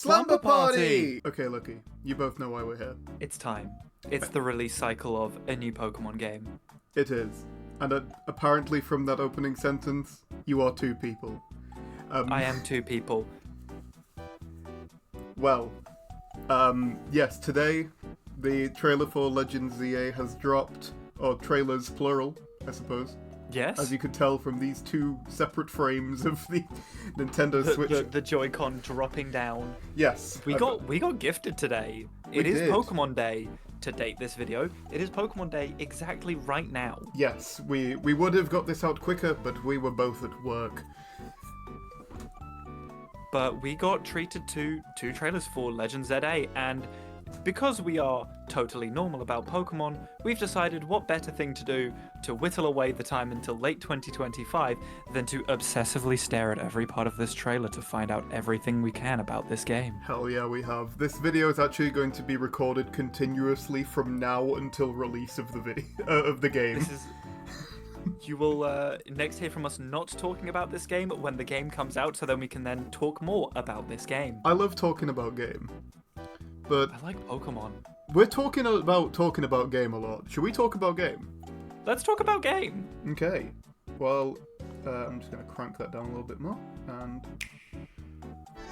Slumber Party! Okay, Lucky, you both know why we're here. It's time. It's the release cycle of a new Pokemon game. It is. And apparently from that opening sentence, you are two people. I am two people. Well, yes, today the trailer for Legends ZA has dropped, or trailers plural, I suppose. Yes? As you could tell from these two separate frames of the Nintendo Switch. The Joy-Con dropping down. Yes. We got gifted today. It is did. Pokemon Day. To date this video, it is Pokemon Day exactly right now. Yes, we would have got this out quicker, but we were both at work. But we got treated to two trailers for Legends ZA, and because we are totally normal about Pokemon, we've decided what better thing to do to whittle away the time until late 2025 than to obsessively stare at every part of this trailer to find out everything we can about this game. Hell yeah, we have. This video is actually going to be recorded continuously from now until release of the video of the game. This is... You will next hear from us not talking about this game when the game comes out, so then we can then talk more about this game. I love talking about game, but I like Pokemon. we're talking about game a lot. Should we talk about game? Let's talk about game. Okay. Well, I'm just going to crank that down a little bit more. And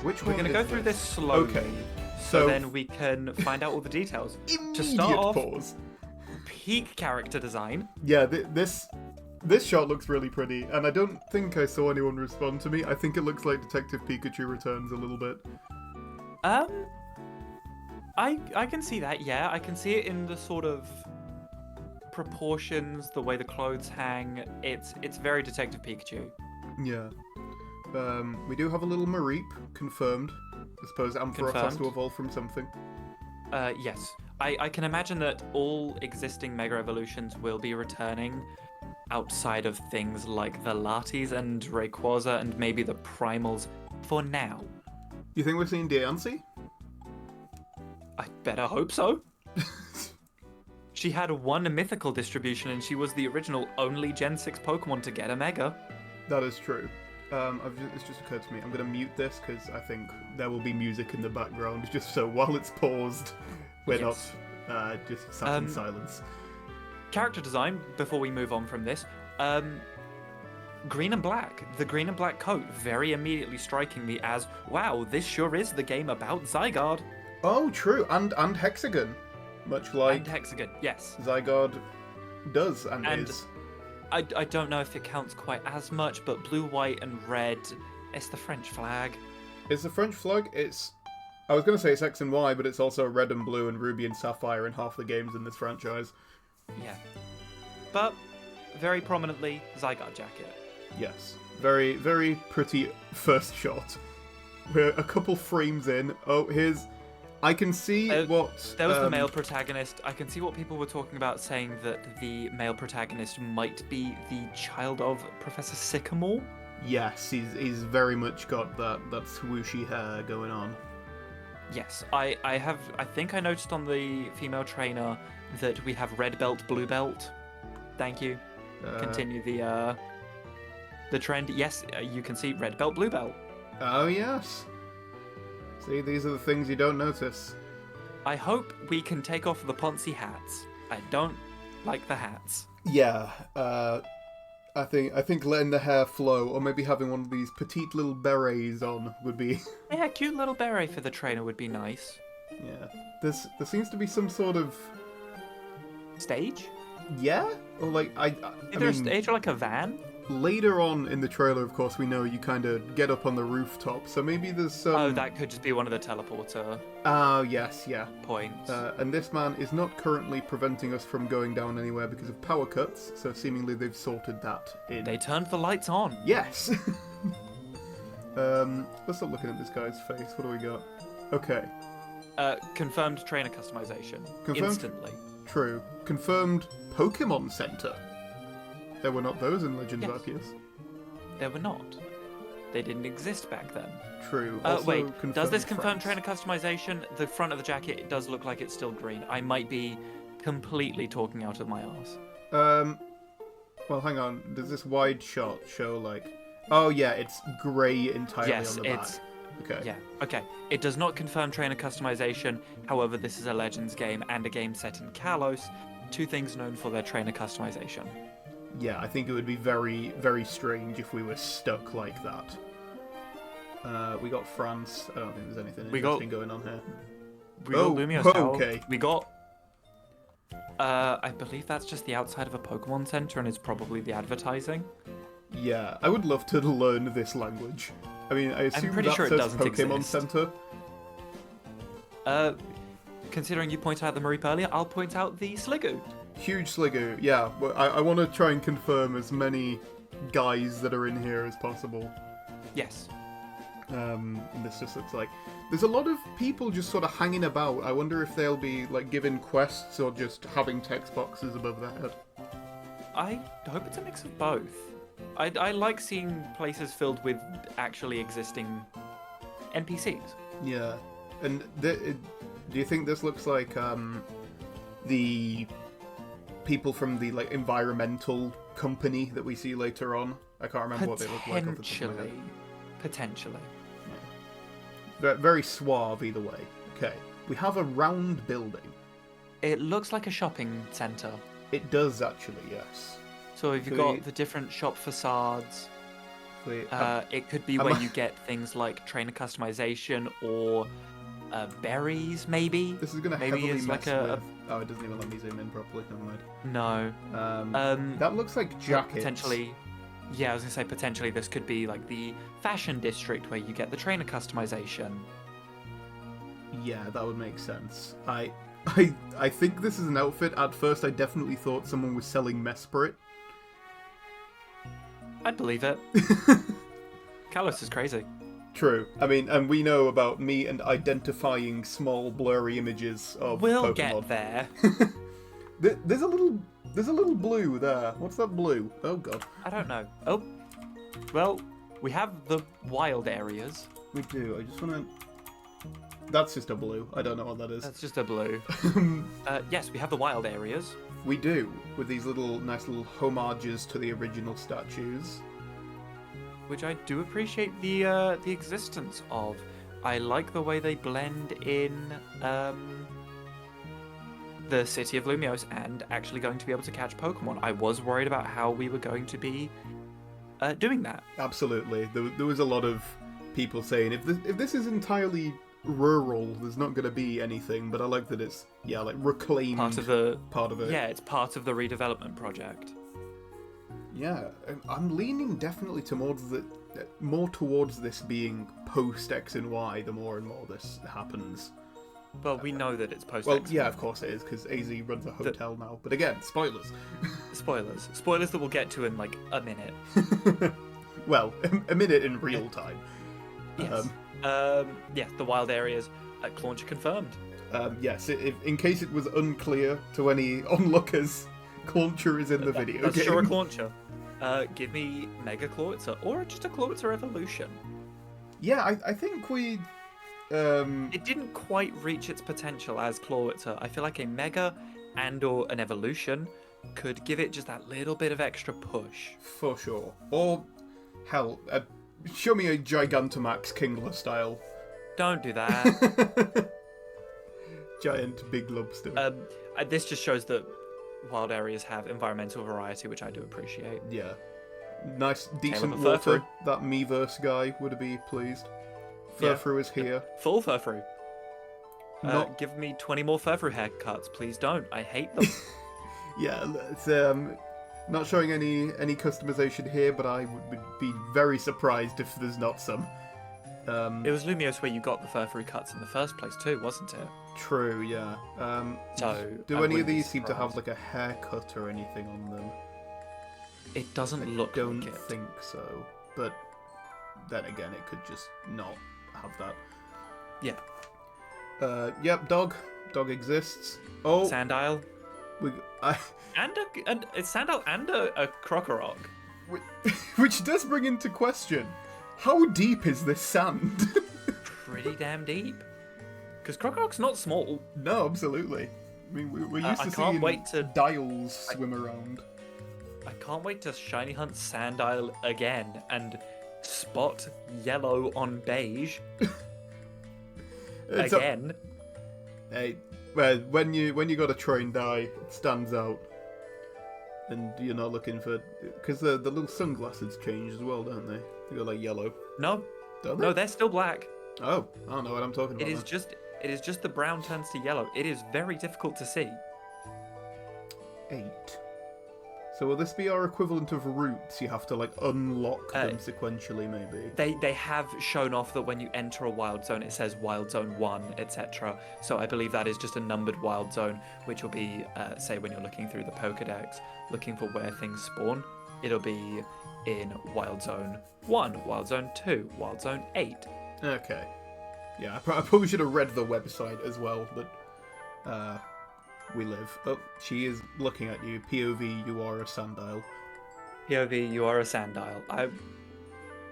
which We're one going to is go through this? this slowly, Okay. so then we can find out all the details. Immediate To start off, pause. peak character design. Yeah, this shot looks really pretty, and I don't think I saw anyone respond to me. I think it looks like Detective Pikachu Returns a little bit. I can see that, yeah. I can see it in the sort of proportions, the way the clothes hang. It's very Detective Pikachu. Yeah. We do have a little Mareep, confirmed. I suppose Ampharos has to Confirmed. evolve from something. Yes. I can imagine that all existing Mega Evolutions will be returning outside of things like the Latis and Rayquaza and maybe the Primals for now. You think we're seeing Diancie? I better hope so. She had one mythical distribution and she was the original only Gen 6 Pokemon to get a Mega. That is true. It's just occurred to me. I'm going to mute this because I think there will be music in the background, just so while it's paused, we're Yes. not just sat in silence. Character design, before we move on from this, green and black. The green and black coat very immediately striking me as, wow, this sure is the game about Zygarde. Oh, true, and Hexagon, much like And Hexagon, yes. Zygarde does and And is. I don't know if it counts quite as much, but blue, white, and red, it's the French flag. It's the French flag. I was going to say it's X and Y, but it's also red and blue and ruby and sapphire in half the games in this franchise. Yeah. But, very prominently, Zygarde jacket. Yes. Very, very pretty first shot. We're a couple frames in. Oh, I can see what... There was the male protagonist. I can see what people were talking about, saying that the male protagonist might be the child of Professor Sycamore. Yes, he's very much got that swooshy hair going on. Yes, I think I noticed on the female trainer that we have red belt, blue belt. Thank you. Continue the trend. Yes, you can see red belt, blue belt. Oh, yes. See, these are the things you don't notice. I hope we can take off the Ponzi hats. I don't like the hats. Yeah, I think letting the hair flow, or maybe having one of these petite little berets on would be... Yeah, a cute little beret for the trainer would be nice. Yeah. There seems to be some sort of... Stage? Yeah? Or like, Either a stage or like a van? Later on in the trailer, of course, we know you kind of get up on the rooftop, so maybe there's some... Oh, that could just be one of the teleporter Oh, yes, yeah. points. And this man is not currently preventing us from going down anywhere because of power cuts, so seemingly they've sorted that in. They turned the lights on. Yes! Let's stop looking at this guy's face. What do we got? Okay. Confirmed trainer customization. Confirmed? Instantly. True. Confirmed Pokemon Center. There were not those in Legends Yes. Arceus. There were not. They didn't exist back then. True. Also Wait, does this confirm France. trainer customization? The front of the jacket, it does look like it's still green. I might be completely talking out of my arse. Well, hang on. Does this wide shot show, like... Oh, yeah, it's grey entirely Yes, on the back. it's Okay. Yeah, okay. It does not confirm trainer customization. However, this is a Legends game and a game set in Kalos, two things known for their trainer customization. Yeah, I think it would be very, very strange if we were stuck like that. We got France. I don't think there's anything interesting going on here. We got Lumio's Tower. Okay. We got... I believe that's just the outside of a Pokemon Center and is probably the advertising. Yeah, I would love to learn this language. I mean, I assume pretty that sure it says doesn't Pokemon exist. Center. Considering you pointed out the Mareep earlier, I'll point out the Sliggoo. Huge Sliggoo, yeah. Well, I want to try and confirm as many guys that are in here as possible. Yes. And this just looks like... There's a lot of people just sort of hanging about. I wonder if they'll be, like, given quests or just having text boxes above their head. I hope it's a mix of both. I like seeing places filled with actually existing NPCs. Yeah. And do you think this looks like the people from the like environmental company that we see later on? I can't remember what they look like off the top of my head. Potentially. Yeah. Very suave either way. Okay. We have a round building. It looks like a shopping centre. It does actually, yes. So you've got the different shop facades. It could be where you get things like trainer customization or berries, maybe. This is going to maybe heavily it's mess like with... Oh, it doesn't even let me zoom in properly. Never mind. No. That looks like jackets. Potentially. Yeah, I was going to say potentially this could be like the fashion district where you get the trainer customization. Yeah, that would make sense. I think this is an outfit. At first, I definitely thought someone was selling Mesprit. I'd believe it. Kalos is crazy. True. I mean, and we know about me and identifying small blurry images of We'll Pokemon. get there. There's a little blue there. What's that blue? Oh god. I don't know. Oh, well, we have the wild areas. We do. I just want to... That's just a blue. I don't know what that is. That's just a blue. Yes, we have the wild areas. We do, with these nice little homages to the original statues. Which I do appreciate the existence of. I like the way they blend in the city of Lumiose and actually going to be able to catch Pokemon. I was worried about how we were going to be doing that. Absolutely. There was a lot of people saying, if this is entirely rural, there's not going to be anything, but I like that it's, like reclaimed part of it. Yeah, it's part of the redevelopment project. Yeah, I'm leaning definitely more towards this being post X and Y the more and more this happens. Well, we know that it's post Well, X. yeah, of course it is, because AZ runs a hotel now. But again, spoilers. Spoilers that we'll get to in like a minute. Well, a minute in real time. Yes. Yeah, the wild areas. Launcher confirmed. Yes, in case it was unclear to any onlookers, Clauncher is in the video game. That's sure a Clauncher. Give me Mega Clawitzer, or just a Clawitzer Evolution. Yeah, I think we... It didn't quite reach its potential as Clawitzer. I feel like a Mega and/or an Evolution could give it just that little bit of extra push. For sure. Or, hell, show me a Gigantamax Kingler style. Don't do that. Giant big lobster. This just shows that wild areas have environmental variety, which I do appreciate. Yeah. Nice, decent Caleb water. Furfrou. That Miiverse guy would be pleased. Furfrou is here. Full Furfrou. Give me 20 more Furfrou haircuts, please don't. I hate them. Yeah, it's not showing any customization here, but I would be very surprised if there's not some. It was Lumiose where you got the Furfrou cuts in the first place too, wasn't it? True, yeah. Do any of these seem to have like a haircut or anything on them? It doesn't look don't like it. think so, but then again, it could just not have that. Yeah. Yep, dog exists. Oh, Sandile. And it's Sandile and a Krokorok. Which does bring into question, how deep is this sand? Pretty damn deep. Because Krokorok's not small. No, absolutely. I mean, we're used to seeing dials swim around. I can't wait to shiny hunt Sandile again and spot yellow on beige. It's Again. Hey, well, when you got a train dye, it stands out, and you're not looking for because the little sunglasses change as well, don't they? They go like yellow. No. Don't they? No, they're still black. Oh, I don't know what I'm talking about. It is just the brown turns to yellow. It is very difficult to see. 8. So will this be our equivalent of routes? You have to like unlock them sequentially, maybe. They have shown off that when you enter a wild zone, it says wild zone 1, etc. So I believe that is just a numbered wild zone, which will be, say, when you're looking through the Pokedex, looking for where things spawn. It'll be in wild zone 1, wild zone 2, wild zone 8. Okay. Yeah, I probably should have read the website as well that we live. Oh, she is looking at you. POV, you are a Sandile. POV, you are a Sandile. I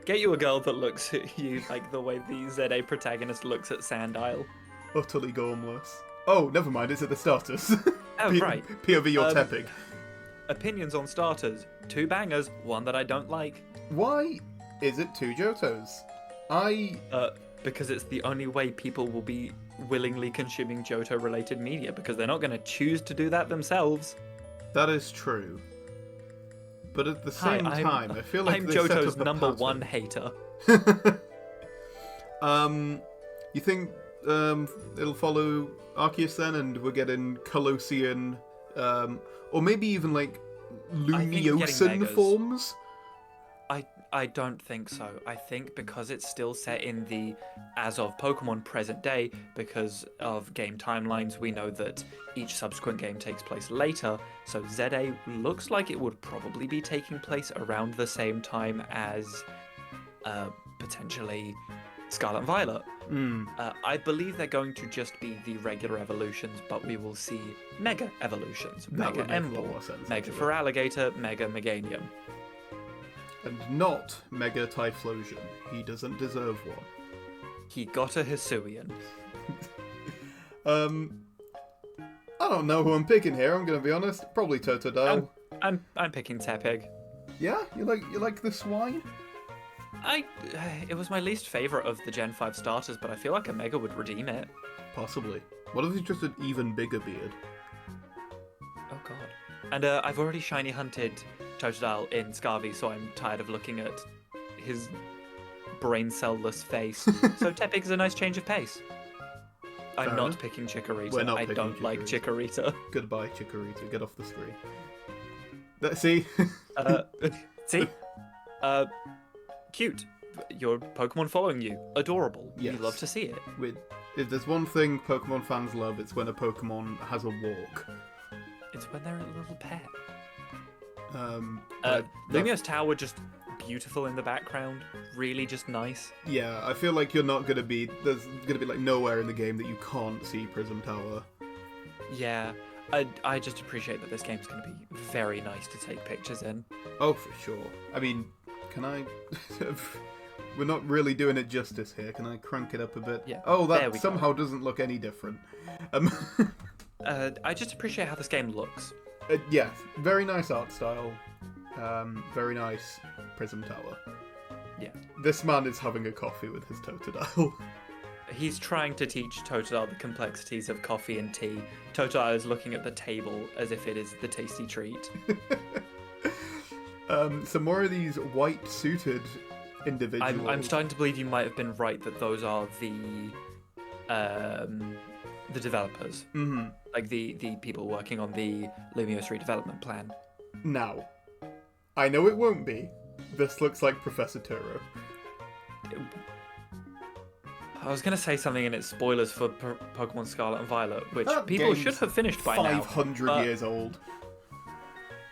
get you a girl that looks at you like the way the ZA protagonist looks at Sandile. Utterly gormless. Oh, never mind, it's at the starters. Oh, right. POV, you're Tepig. Opinions on starters. 2 bangers, one that I don't like. Why is it 2 Johtos? Because it's the only way people will be willingly consuming Johto-related media, because they're not going to choose to do that themselves. That is true. But at the same time, I feel like I'm they set Johto's up a number pattern. 1 hater. You think it'll follow Arceus then, and we're getting Colossian, or maybe even like Lumiosan forms? I don't think so. I think because it's still set in the as of Pokemon present day, because of game timelines, we know that each subsequent game takes place later. So ZA looks like it would probably be taking place around the same time as potentially Scarlet and Violet. I believe they're going to just be the regular evolutions, but we will see Mega evolutions. Mega Emvor, Mega Feraligatr, Mega Meganium. And not Mega Typhlosion. He doesn't deserve one. He got a Hisuian. I don't know who I'm picking here, I'm gonna be honest. Probably Totodile. I'm picking Tepig. Yeah? You like the swine? It was my least favourite of the Gen 5 starters, but I feel like a Mega would redeem it. Possibly. What if he's just an even bigger beard? Oh god. And I've already shiny hunted Totodile in Scarvy, so I'm tired of looking at his brain cell-less face. So Tepig's a nice change of pace. I'm not picking Chikorita. I don't like Chikorita. Goodbye, Chikorita. Get off the screen. See? See? Cute. Your Pokemon following you. Adorable. Yes. You love to see it. If there's one thing Pokemon fans love, it's when a Pokemon has a walk. It's when they're a little pet. Lumio's Tower just beautiful in the background. Really just nice. Yeah, I feel like you're not gonna be. There's gonna be like nowhere in the game that you can't see Prism Tower. Yeah, I just appreciate that this game's gonna be very nice to take pictures in. Oh, for sure. I mean, can I? We're not really doing it justice here. Can I crank it up a bit? Yeah. Oh, that somehow doesn't look any different. I just appreciate how this game looks. Yeah, very nice art style. Very nice Prism Tower. Yeah. This man is having a coffee with his Totodile. He's trying to teach Totodile the complexities of coffee and tea. Totodile is looking at the table as if it is the tasty treat. Some more of these white-suited individuals. I'm starting to believe you might have been right that those are the developers. Mm-hmm. Like the people working on the Lumiose redevelopment plan. Now, I know it won't be. This looks like Professor Turo. I was going to say something in its spoilers for Pokemon Scarlet and Violet, which people should have finished by 500 years old.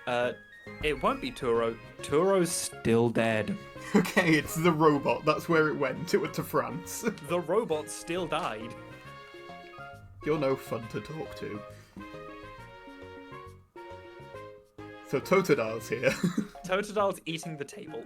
It won't be Turo. Turo's still dead. Okay, it's the robot. That's where it went. It went to France. The robot still died. You're no fun to talk to. So Totodile's here. Totodile's eating the table.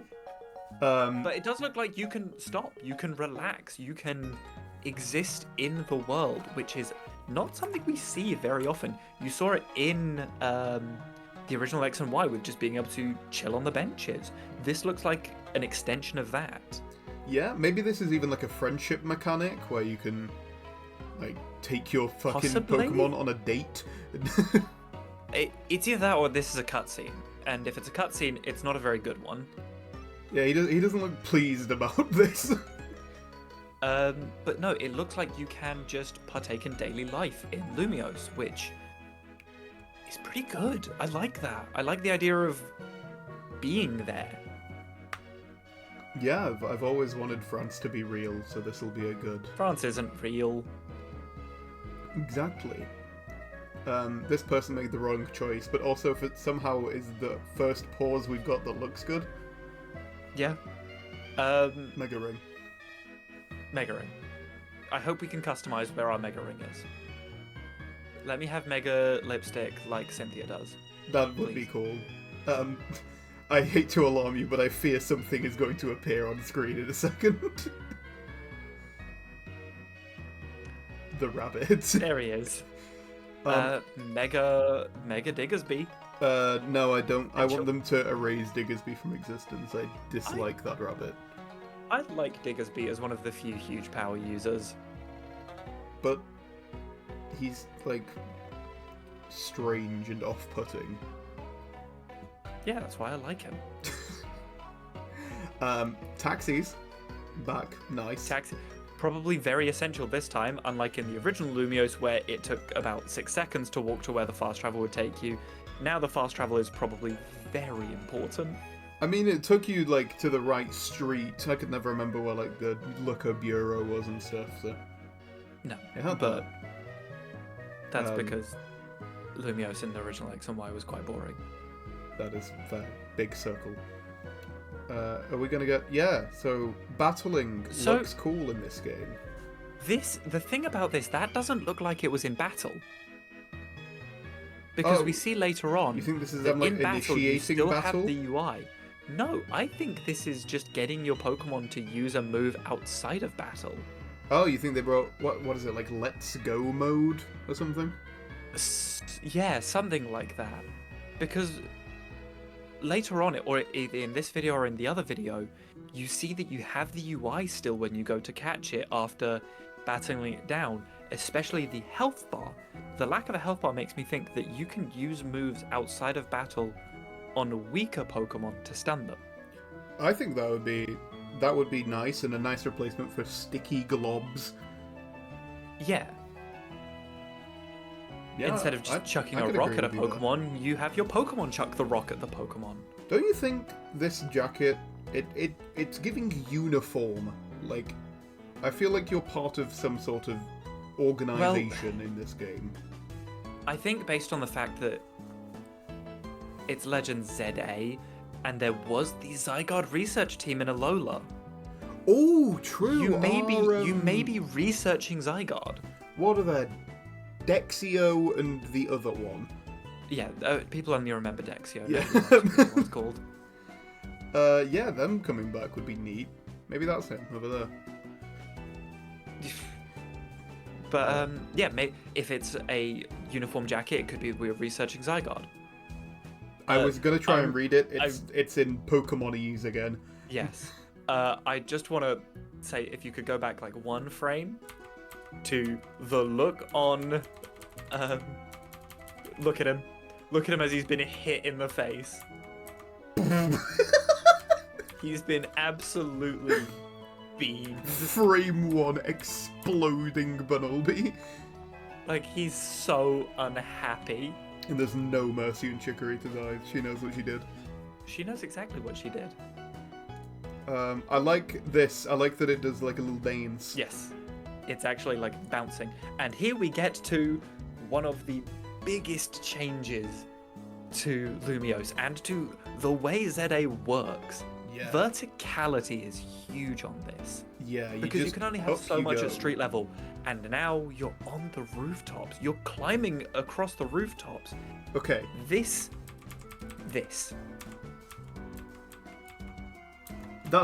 But it does look like you can stop, you can relax, you can exist in the world, which is not something we see very often. You saw it in the original X and Y with just being able to chill on the benches. This looks like an extension of that. Yeah, maybe this is even like a friendship mechanic where you can like take your fucking Possibly? Pokemon on a date. It's either that or this is a cutscene. And if it's a cutscene, it's not a very good one. Yeah, he doesn't look pleased about this. But no, it looks like you can just partake in daily life in Lumiose, which is pretty good. I like that. I like the idea of being there. Yeah, I've always wanted France to be real, so this will be a good. France isn't real. Exactly. This person made the wrong choice, but also if it somehow is the first pause we've got that looks good. Yeah. Mega Ring. Mega Ring. I hope we can customize where our Mega Ring is. Let me have Mega Lipstick like Cynthia does. That would be cool. I hate to alarm you, but I fear something is going to appear on screen in a second. The rabbit. There he is. Mega Diggersby. No, I don't. I want them to erase Diggersby from existence. I dislike that rabbit. I like Diggersby as one of the few huge power users. But he's, like, strange and off-putting. Yeah, that's why I like him. Taxis. Back. Nice. Taxi. Probably very essential this time, unlike in the original Lumiose where it took about 6 seconds to walk to where the fast travel would take you. Now the fast travel is probably very important. I mean, it took you, like, to the right street. I could never remember where, like, the Looker Bureau was and stuff, so... No, Yeah, but that's because Lumiose in the original X and Y was quite boring. That is fair. Big circle. Are we gonna get... Yeah, so battling looks cool in this game. The thing about this, that doesn't look like it was in battle. Because we see later on... You think this is that them, like, in battle, you initiating still battle? have the UI. No, I think this is just getting your Pokemon to use a move outside of battle. Oh, you think they brought... What is it, like Let's Go mode or something? Yeah, something like that. Because later on, or either in this video or in the other video, you see that you have the UI still when you go to catch it after battling it down, especially the health bar. The lack of a health bar makes me think that you can use moves outside of battle on weaker Pokemon to stun them. I think that would be nice and a nice replacement for sticky globs. Yeah. Instead of just chucking a rock at a Pokemon, you have your Pokemon chuck the rock at the Pokemon. Don't you think this jacket, it's giving uniform? Like, I feel like you're part of some sort of organization in this game. I think based on the fact that it's Legend ZA, and there was the Zygarde research team in Alola. Oh, true. You may be researching Zygarde. What are they? Dexio and the other one. Yeah, people only remember Dexio. Yeah. What it's called. Yeah, them coming back would be neat. Maybe that's him over there. But yeah, if it's a uniform jacket, it could be we're researching Zygarde. I was gonna try and read it. It's in Pokemonese again. Yes. I just want to say, if you could go back like one frame to the look on. Look at him. Look at him as he's been hit in the face. He's been absolutely beamed. Frame 1 exploding Bunnelby. Like, he's so unhappy. And there's no mercy in Chikorita's eyes. She knows what she did. She knows exactly what she did. I like this. I like that it does like a little dance. Yes. It's actually like bouncing. And here we get to one of the biggest changes to Lumiose and to the way ZA works. Yeah. Verticality is huge on this. Yeah, because you can only have so much at street level, and now you're on the rooftops. You're climbing across the rooftops. Okay. This. That's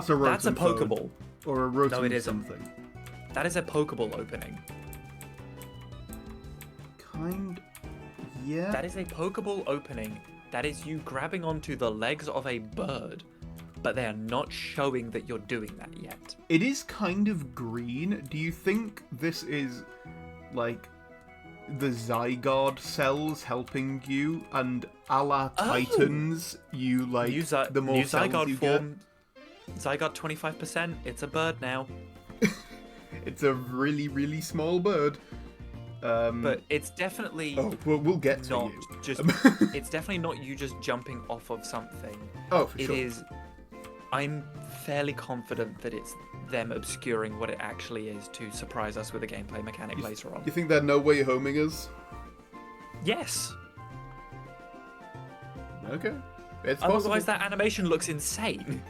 a Rotom. That's a Pokeball. Or a Rotom No, it isn't. something. That is a Pokeball opening. Yeah. That is a Pokeball opening. That is you grabbing onto the legs of a bird, but they are not showing that you're doing that yet. It is kind of green. Do you think this is, like, the Zygarde cells helping you, and a la Titans, you, like, the more cells Zygarde you form, Zygarde 25%, it's a bird now. get? It's a really, really small bird. But it's definitely we'll get to not you. just. It's definitely not you just jumping off of something. Oh, for sure. It is. I'm fairly confident that it's them obscuring what it actually is to surprise us with a gameplay mechanic later on. You think they're no way homing us? Yes. Okay. It's Otherwise, possible. that animation looks insane.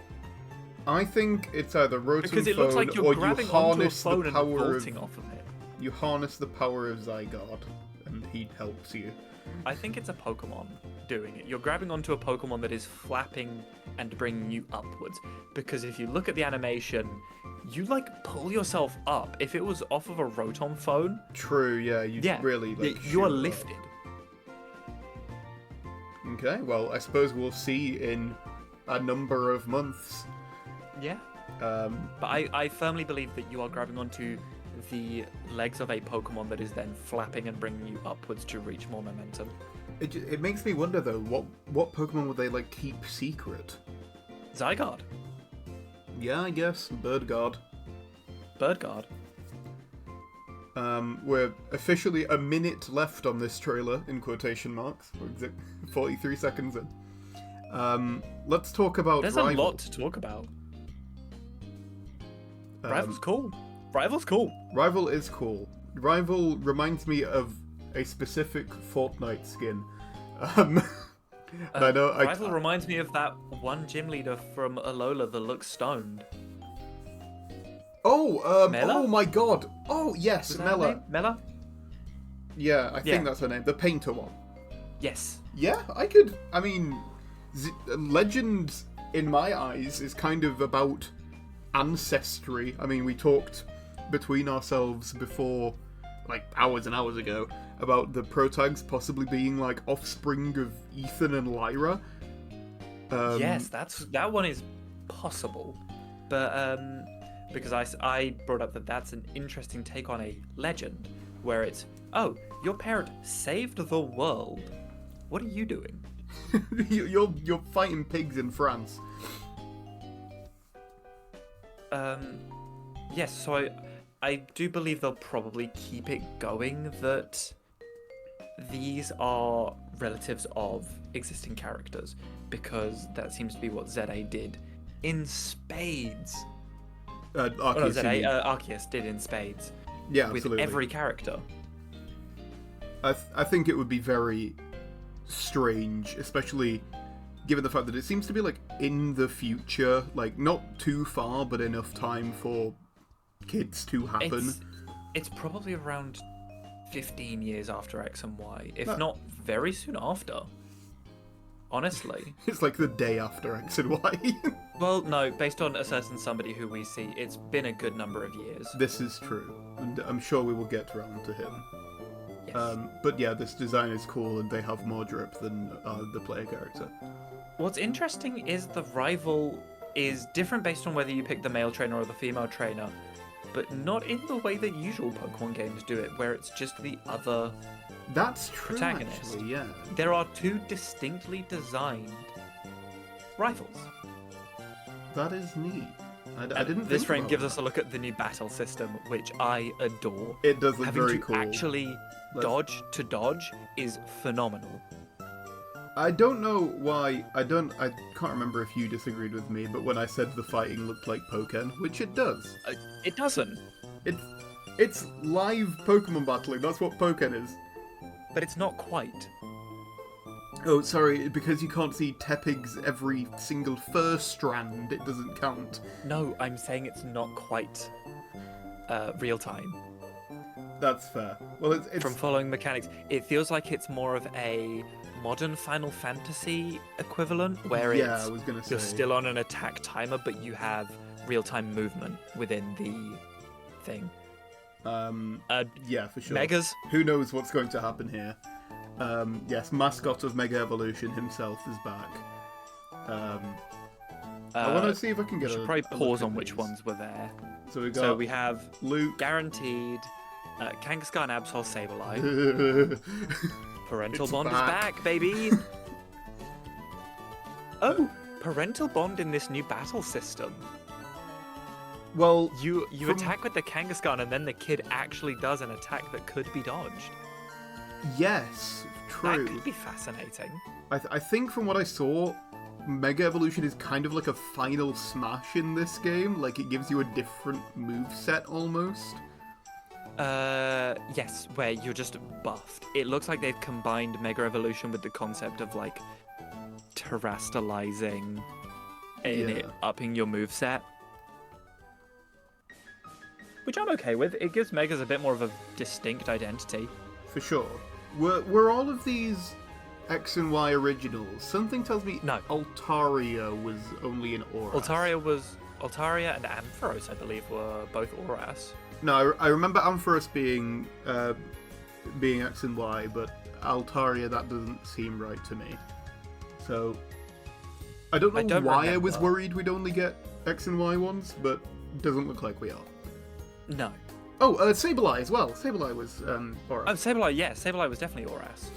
I think it's either rotom Because it phone looks like or you're you grabbing onto a harness phone the and power vaulting of off of it. you harness the power of Zygarde, and he helps you. I think it's a Pokemon doing it. You're grabbing onto a Pokemon that is flapping and bringing you upwards. Because if you look at the animation, you like pull yourself up. If it was off of a Rotom phone, True, yeah, you really like. you are shoot up. lifted. Okay, well, I suppose we'll see in a number of months. Yeah. But I firmly believe that you are grabbing onto the legs of a Pokemon that is then flapping and bringing you upwards to reach more momentum. It makes me wonder though, what Pokemon would they like keep secret? Zygarde. Yeah, I guess Birdguard. Birdguard. We're officially a minute left on this trailer, in quotation marks. We're 43 seconds in. Let's talk about There's Rival. a lot to talk about. Rival's cool. Rival's cool. Rival is cool. Rival reminds me of a specific Fortnite skin. And I know Rival reminds me of that one gym leader from Alola that looks stoned. Oh my god. Oh, yes, Was that her Mela. name? Mela? Yeah, I Yeah. think that's her name. The painter one. Yes. Yeah, I mean, Legend, in my eyes, is kind of about ancestry. I mean, we talked between ourselves before, like, hours and hours ago, about the protags possibly being, like, offspring of Ethan and Lyra. Yes, that one is possible. But, because I brought up that that's an interesting take on a legend, where it's, oh, your parent saved the world. What are you doing? You're fighting pigs in France. Yes, so I do believe they'll probably keep it going that these are relatives of existing characters, because that seems to be what ZA did in spades. Arceus did in spades. Yeah, with absolutely. every character. I think it would be very strange, especially given the fact that it seems to be like in the future, like not too far, but enough time for kids to happen. It's probably around 15 years after X and Y, if not very soon after. Honestly. It's like the day after X and Y. Well, no, based on a certain somebody who we see, it's been a good number of years. This is true, and I'm sure we will get around to him. Yes. But yeah, this design is cool, and they have more drip than the player character. What's interesting is the rival is different based on whether you pick the male trainer or the female trainer, but not in the way that usual Pokemon games do it, where it's just the other That's true, protagonist. actually, yeah. There are two distinctly designed rivals. That is neat. I didn't This think frame about gives that. us a look at the new battle system, which I adore. It does look Having very to cool. actually dodge to dodge is phenomenal. I don't know why. I can't remember if you disagreed with me, but when I said the fighting looked like Pokken, which it does. It doesn't, It's live Pokemon battling. That's what Pokken is. but it's not quite. Oh, sorry, because you can't see Tepig's every single fur strand, it doesn't count. No, I'm saying it's not quite real time. That's fair. Well, it's From following mechanics, it feels like it's more of a modern Final Fantasy equivalent, where yeah, I was gonna say you're still on an attack timer, but you have real-time movement within the thing. yeah, for sure. Megas. Who knows what's going to happen here? Yes, mascot of Mega Evolution himself is back. I want to see if I can We get should a probably a look pause at on which these. ones were there. So we got So we have Luke. guaranteed Kangaskhan Absol Sableye. Parental It's bond is back. back, baby. Oh, parental bond in this new battle system. Well, You From- attack with the Kangaskhan, and then the kid actually does an attack that could be dodged. yes, true. That could be fascinating. I think from what I saw, Mega Evolution is kind of like a final smash in this game. Like, it gives you a different moveset almost. Yes, where you're just buffed. It looks like they've combined Mega Evolution with the concept of like terastallizing in it, Yeah. upping your moveset. Which I'm okay with. It gives Megas a bit more of a distinct identity. For sure. Were all of these X and Y originals? Something tells me No. Altaria was only an Aura. Altaria and Ampharos, I believe, were both Auras. No, I remember Ampharos being X and Y, but Altaria, that doesn't seem right to me. So I don't know don't why I was remember. worried we'd only get X and Y ones, but it doesn't look like we are. No. Oh, Sableye as well. Sableye was Aura. Oh, Sableye, yeah. Sableye was definitely Auras.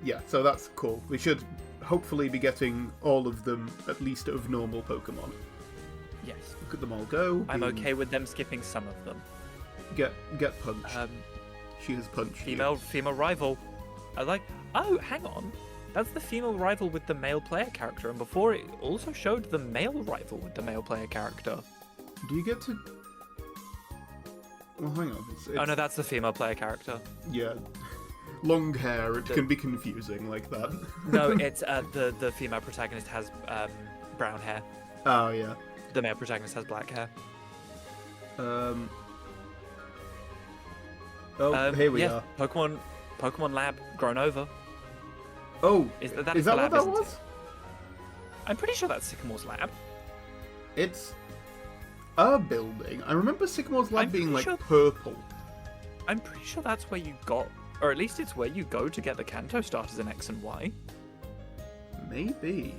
Yeah, so that's cool. We should hopefully be getting all of them, at least of normal Pokemon. Yes. Look at them all go. I'm being- okay with them skipping some of them. Get punched. She has punched you. Female rival. I like. Oh, hang on. That's the female rival with the male player character, and before it also showed the male rival with the male player character. Do you get to... Well, hang on. Oh no, that's the female player character. Yeah. Long hair, it can be confusing like that. No, it's the female protagonist has brown hair. Oh, yeah. The male protagonist has black hair. Here we yeah, are. Pokemon Lab grown over. Oh, Is is that that the what lab, that isn't was? it? I'm pretty sure that's Sycamore's lab. It's a building. I remember Sycamore's lab I'm being like pretty purple. I'm pretty sure that's where you got, or at least it's where you go to get the Kanto starters in X and Y. Maybe.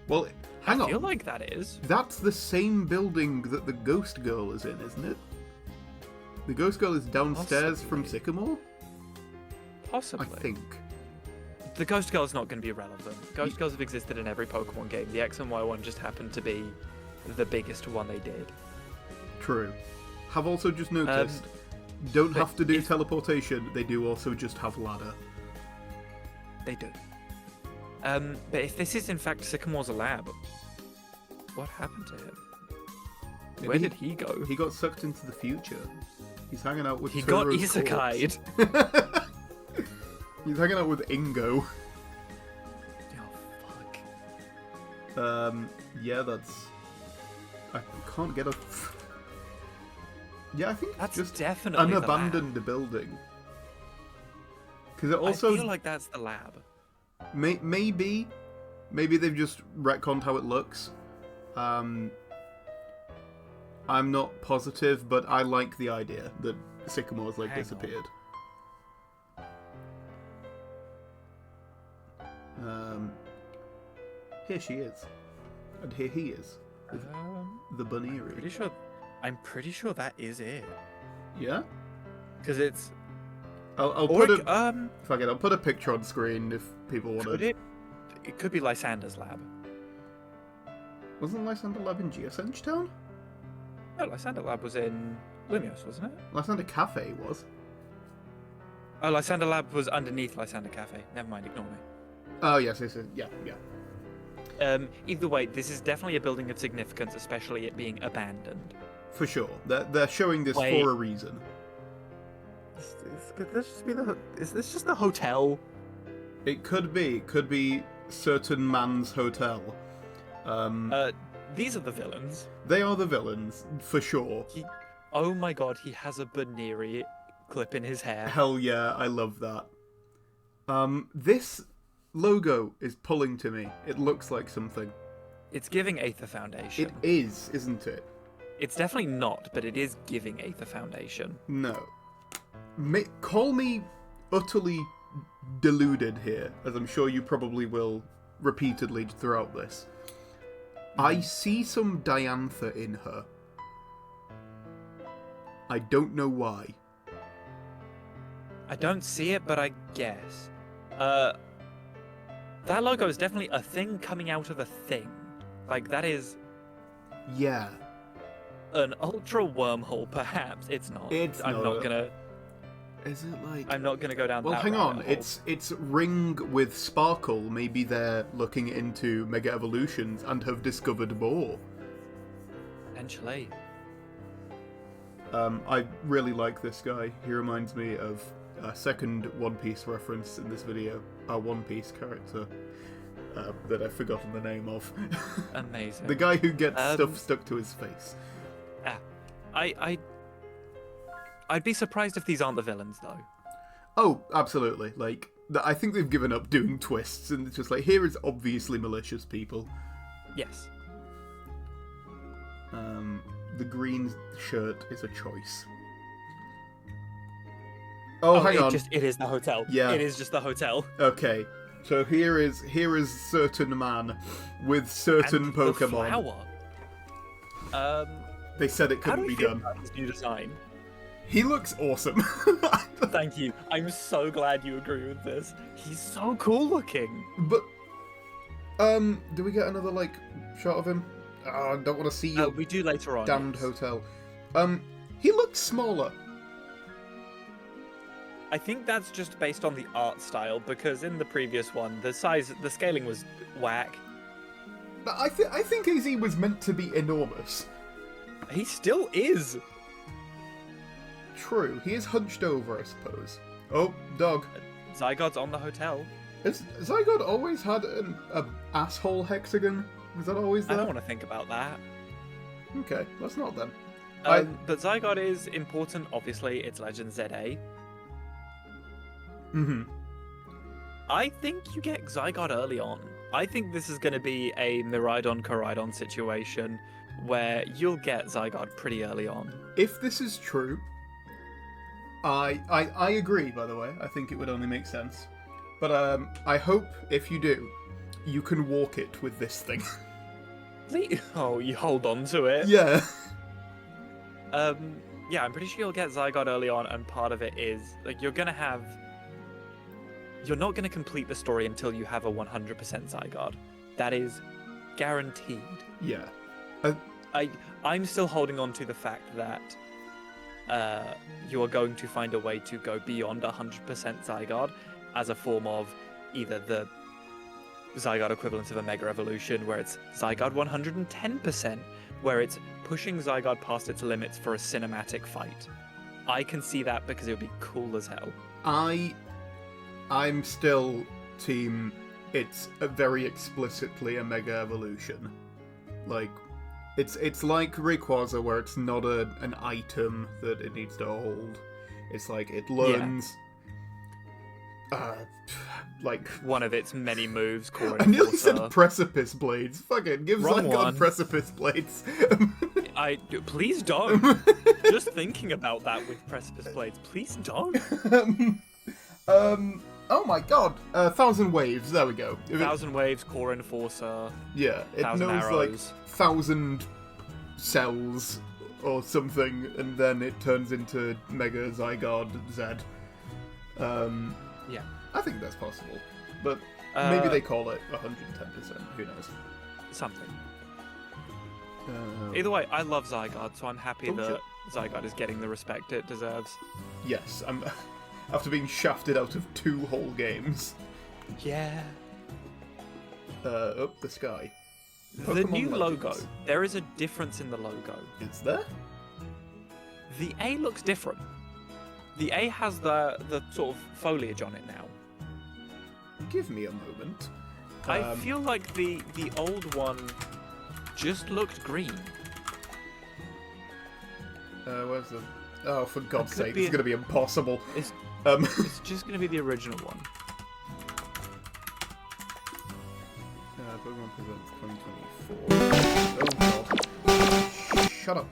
Well, hang I on. feel like that is. That's the same building that the Ghost Girl is in, isn't it? The Ghost Girl is downstairs from Possibly. Sycamore, Possibly. I think. The Ghost Girl is not going to be relevant. Ghost Girls have existed in every Pokemon game. The X and Y one just happened to be the biggest one they did. True. Have also just noticed, don't but have to do if- teleportation, they do also just have ladder. They do. But if this is in fact Sycamore's lab, what happened to him? Maybe Where did he go? He got sucked into the future. He's hanging out with He got Turo's isekai'd. corpse. He's hanging out with Ingo. Oh, fuck. Yeah, that's... I can't get a... Yeah, I think it's That's just definitely an the lab. abandoned building. Because it also... I feel like that's the lab. Maybe they've just retconned how it looks. I'm not positive, but I like the idea that Sycamore's like Hang on. disappeared. Here she is, and here he is, with the Bunnery. I'm pretty sure that is it. Yeah, Because it's. I'll Or put it, a fuck it. I'll put a picture on screen if people want could to. it could be Lysander's lab. Wasn't Lysander Lab in Geosenge Town? No, Lysander lab was in Lumios, wasn't it? Lysander Cafe was. Oh, Lysander lab was underneath Lysander Cafe. Never mind, ignore me. Oh yes, yeah. Either way, this is definitely a building of significance, especially it being abandoned. For sure. They're showing this Wait. for a reason. Could this just be is this just the hotel? It could be. It could be certain man's hotel. These are the villains. They are the villains, for sure. Oh my god, he has a Baneri clip in his hair. Hell yeah, I love that. This logo is pulling to me. It looks like something. It's giving Aether Foundation. It is, isn't it? It's definitely not, but it is giving Aether Foundation. No. Call me utterly deluded here, as I'm sure you probably will repeatedly throughout this. I see some Diantha in her. I don't know why. I don't see it, but I guess. That logo is definitely a thing coming out of a thing. Like, that is Yeah. an ultra wormhole, perhaps. It's not. I'm not gonna... Is it like... I'm not gonna go down that Well, hang on. rabbit hole. It's Ring with Sparkle. Maybe they're looking into Mega Evolutions and have discovered more. Potentially. I really like this guy. He reminds me of a second One Piece reference in this video. A One Piece character that I've forgotten the name of. Amazing. The guy who gets stuff stuck to his face. I'd be surprised if these aren't the villains, though. Oh, absolutely. Like, I think they've given up doing twists, and it's just like, here is obviously malicious people. Yes. The green shirt is a choice. Oh, hang on. It is the hotel. Yeah. It is just the hotel. Okay. So here is certain man with certain And Pokemon. The flower. They said it How couldn't do we be feel done. about this new design? He looks awesome. Thank you. I'm so glad you agree with this. He's so cool looking. But do we get another like shot of him? Oh, I don't want to see your We do later on. damned yes. hotel. He looks smaller. I think that's just based on the art style, because in the previous one, the scaling was whack. But I think AZ was meant to be enormous. He still is. True, he is hunched over, I suppose. Oh, dog. Zygote's on the hotel. Has Zygote always had an asshole hexagon? Was that always I there? don't want to think about that. Okay, that's not then. But Zygote is important, obviously. It's Legend ZA. Mm-hmm. I think you get Zygote early on. I think this is going to be a Miraidon-Koraidon situation where you'll get Zygote pretty early on. If this is true, I agree, by the way. I think it would only make sense. But I hope, if you do, you can walk it with this thing. Oh, you hold on to it. Yeah. Yeah, I'm pretty sure you'll get Zygote early on, and part of it is, like, you're not going to complete the story until you have a 100% Zygote. That is guaranteed. Yeah. I'm still holding on to the fact that you are going to find a way to go beyond 100% Zygote as a form of either the Zygote equivalent of a Mega Evolution, where it's Zygote 110%, where it's pushing Zygote past its limits for a cinematic fight. I can see that because it would be cool as hell. I'm still team. It's very explicitly a Mega Evolution. Like, it's like Rayquaza, where it's not an item that it needs to hold. It's like it learns. Like one of its many moves. I nearly said Precipice Blades. Fucking give Zygote Precipice Blades. Please don't. Just thinking about that with Precipice Blades. Please don't. Oh my god. 1,000 Waves. There we go. 1,000 Waves, Core Enforcer. Yeah, it knows arrows. like 1,000 cells or something, and then it turns into Mega Zygote Z. Yeah. I think that's possible. But maybe they call it 110%. Who knows? Something. Either way, I love Zygote, so I'm happy that Zygote is getting the respect it deserves. Yes, I'm after being shafted out of 2 whole games. Yeah. Up the sky. The new Legends. logo. There is a difference in the logo. Is there? The A looks different. The A has the sort of foliage on it now. Give me a moment. I feel like the old one just looked green. Where's the... Oh, for God's could sake, be it's going to be impossible. It's just going to be the original one. Pokemon Presents 2024. Oh God. Shut up.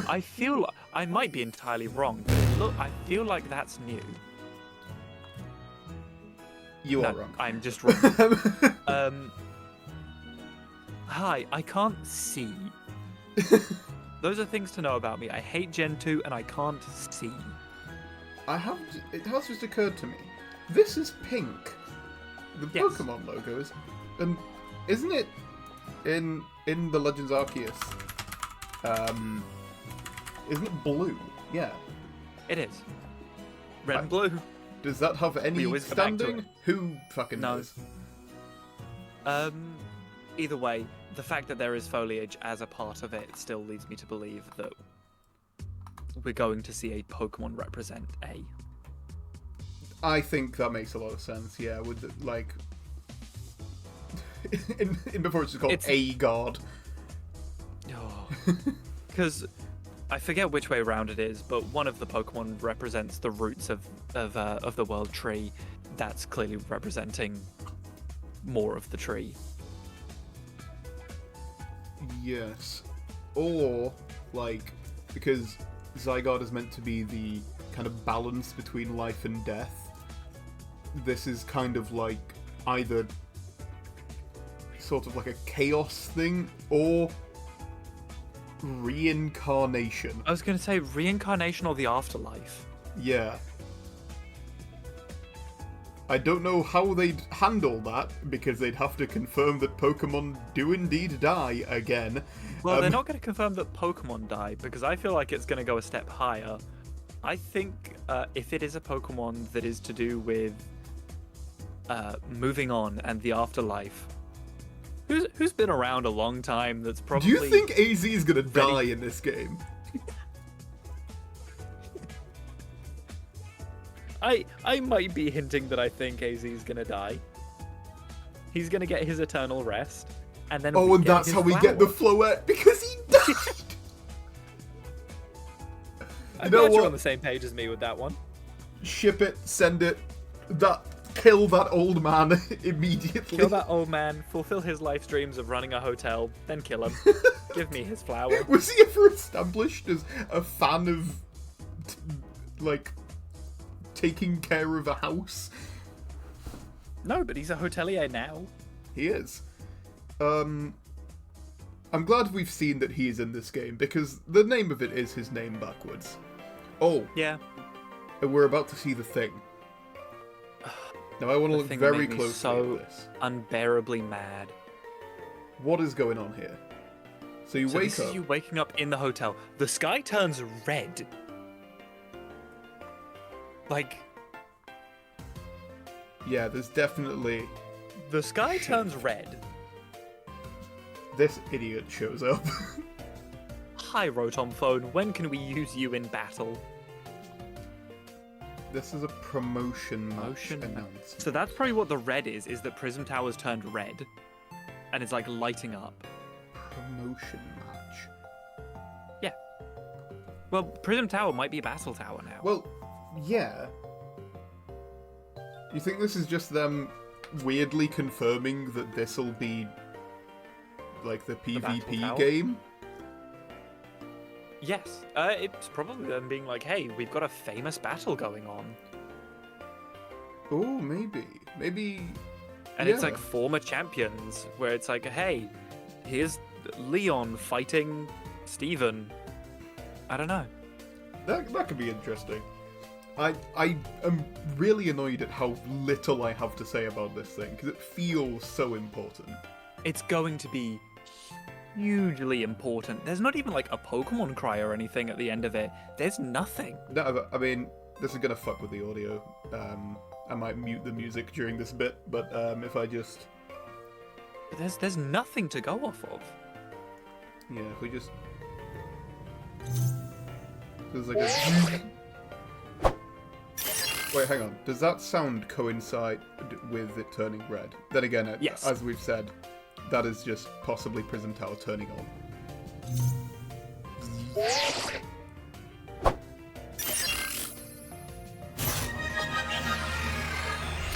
I feel... I might be entirely wrong, but I feel like that's new. You are wrong. I'm just wrong. Hi, I can't see. Those are things to know about me. I hate Gen 2 and I can't see. It has just occurred to me. This is pink. The Yes. Pokemon logo is, and isn't it in the Legends Arceus? Isn't it blue? Yeah. It is. Red and blue. Does that have any always go back to standing? it. Who fucking No. knows? Either way, the fact that there is foliage as a part of it still leads me to believe that we're going to see a Pokemon represent A. I think that makes a lot of sense. Yeah, with in before it's just called A God. Because I forget which way around it is, but one of the Pokemon represents the roots of the World Tree. That's clearly representing more of the tree. Yes. Or, because Zygarde is meant to be the kind of balance between life and death, this is kind of like either sort of like a chaos thing or reincarnation. I was going to say reincarnation or the afterlife. Yeah. I don't know how they'd handle that, because they'd have to confirm that Pokemon do indeed die again. Well, they're not going to confirm that Pokemon die, because I feel like it's going to go a step higher. I think if it is a Pokemon that is to do with moving on and the afterlife, who's been around a long time that's probably... Do you think AZ is gonna die in this game? I might be hinting that I think AZ is gonna die. He's gonna get his eternal rest, and then Oh, and that's how we get the Floette, because he died! I'm glad you're on the same page as me with that one. Ship it, send it, kill that old man immediately. Kill that old man, fulfill his life's dreams of running a hotel, then kill him. Give me his flower. Was he ever established as a fan of, taking care of a house? No, but he's a hotelier now. He is. I'm glad we've seen that he is in this game, because the name of it is his name backwards. Oh. Yeah. And we're about to see the thing. Now I want to look very closely so at this. Unbearably mad. What is going on here? So you wake this up. is you waking up in the hotel. The sky turns red. Yeah, there's definitely... The sky turns red. This idiot shows up. Hi, Rotom Phone. When can we use you in battle? This is a promotion announcement. So that's probably what the red is that Prism Tower's turned red. And it's lighting up. Promotion match. Yeah. Well, Prism Tower might be a battle tower now. Well, yeah. You think this is just them weirdly confirming that this'll be the PvP game? Yes. It's probably them being like, hey, we've got a famous battle going on. Oh, maybe. And it's former champions, where it's hey, here's Leon fighting Steven. I don't know. That could be interesting. I am really annoyed at how little I have to say about this thing, because it feels so important. It's going to be hugely important. There's not even a Pokemon cry or anything at the end of it. There's nothing. No, I mean, this is gonna fuck with the audio. I might mute the music during this bit, but if I just... But there's nothing to go off of. Yeah, if we just... There's a... Wait, hang on. Does that sound coincide with it turning red? Then again, yes. As we've said, that is just possibly Prism Tower turning on.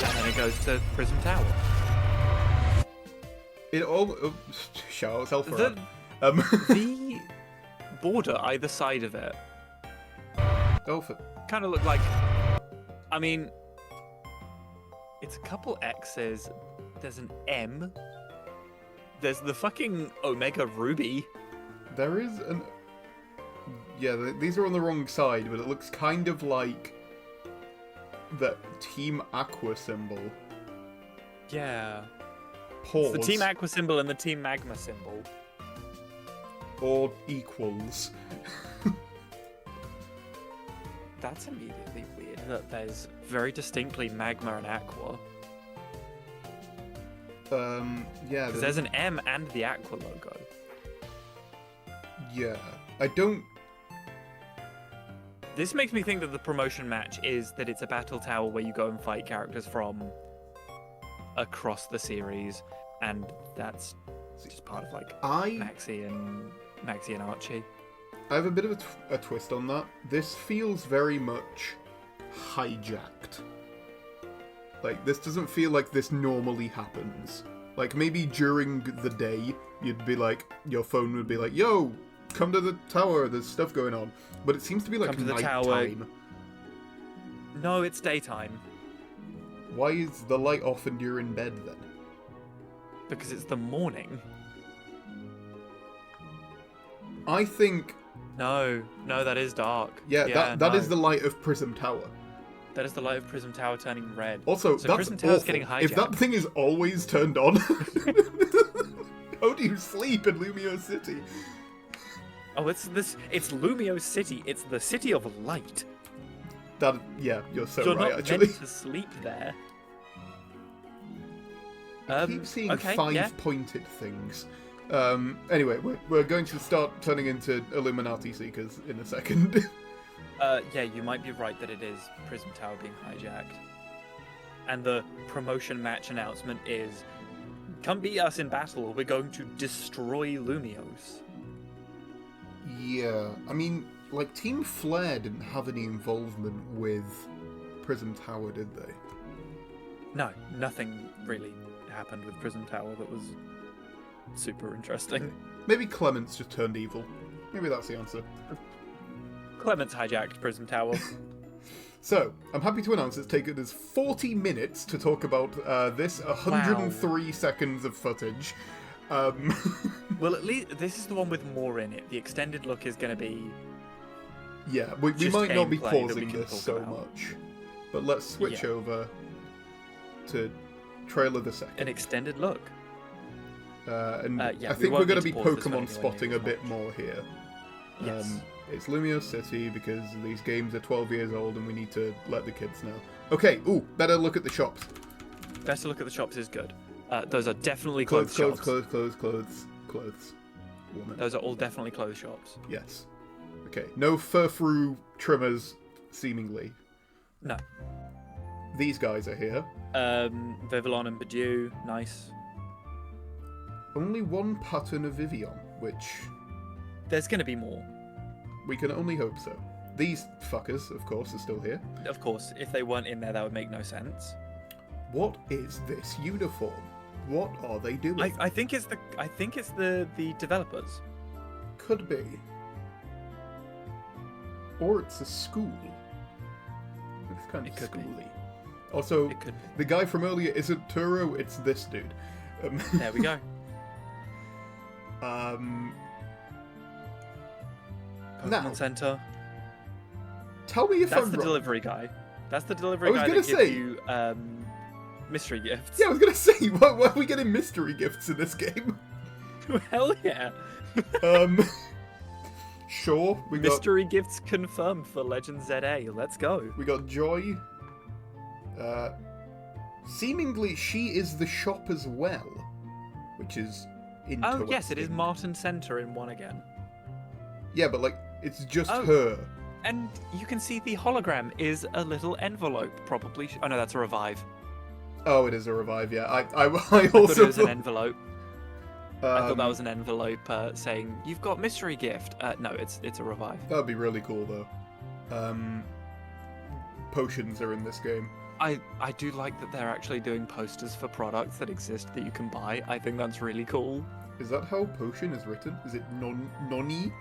And then it goes to Prism Tower. It all... shout out Self-Rad. The border either side of it kind of look like... I mean, it's a couple X's. There's an M. There's the fucking Omega Ruby. There is an... Yeah, these are on the wrong side, but it looks kind of like the Team Aqua symbol. Yeah. Pause. It's the Team Aqua symbol and the Team Magma symbol. Or equals. That's immediately weird that there's very distinctly Magma and Aqua. Yeah. Because there's an M and the Aqua logo. Yeah. I don't... This makes me think that the promotion match is that it's a battle tower where you go and fight characters from across the series, and that's just part of like Maxie and Archie. I have a bit of a twist on that. This feels very much hijacked. Like, this doesn't feel like this normally happens. Like, maybe during the day, you'd be like, your phone would be like, yo, come to the tower, there's stuff going on. But it seems to be like nighttime. No, it's daytime. Why is the light off and you're in bed then? Because it's the morning. I think... No, that is dark. Yeah, that is the light of Prism Tower. That is the light of Prism Tower turning red. Also, so that's Prism Tower's awful. getting hijacked. If that thing is always turned on, how do you sleep in Lumio City? Oh, it's Lumio City. It's the city of light. Yeah, you're so You're right, not actually. meant to sleep there. I keep seeing five-pointed things. Anyway, we're going to start turning into Illuminati Seekers in a second. Yeah, you might be right that it is Prism Tower being hijacked. And the promotion match announcement is, come beat us in battle or we're going to destroy Lumios. Yeah, I mean, like, Team Flare didn't have any involvement with Prism Tower, did they? No, nothing really happened with Prism Tower that was super interesting. Maybe Clements just turned evil. Maybe that's the answer. Clements hijacked Prism Tower. So, I'm happy to announce it's taken us 40 minutes to talk about this 103 seconds of footage. Well, at least this is the one with more in it. The extended look is going to be... Yeah, we might not be pausing this so about. much. But let's switch over to trailer the second. An extended look. I think we're going to be Pokemon spotting a bit more here. Yes. It's Lumio City because these games are 12 years old and we need to let the kids know. Okay, better look at the shops. Better look at the shops is good. Those are definitely clothes shops. Clothes. Woman. Those are all definitely clothes shops. Yes. Okay, no fur-frou trimmers, seemingly. No. These guys are here. Vivillon and Bidou, nice. Only one pattern of Vivian, which... There's going to be more. We can only hope so. These fuckers, of course, are still here. Of course, if they weren't in there, that would make no sense. What is this uniform? What are they doing? I think it's the developers. Could be. Or it's a school. It's kind of schooly. Also, the guy from earlier isn't Turo, it's this dude. There we go. Pokemon Center. Tell me if That's I'm the wrong. delivery guy. That's the delivery guy that gives you mystery gifts. Yeah, I was gonna say, why are we getting mystery gifts in this game? Hell yeah. Sure, we got mystery gifts confirmed for Legend ZA. Let's go. We got Joy. Seemingly, she is the shop as well, which is interesting. Oh yes, it is Martin Center in one again. Yeah, but like, it's just her. And you can see the hologram is a little envelope, probably. Oh no, that's a revive. Oh, it is a revive. Yeah, I also thought it was an envelope. I thought that was an envelope saying you've got mystery gift. No, it's a revive. That would be really cool though. Potions are in this game. I do like that they're actually doing posters for products that exist that you can buy. I think that's really cool. Is that how potion is written? Is it noni?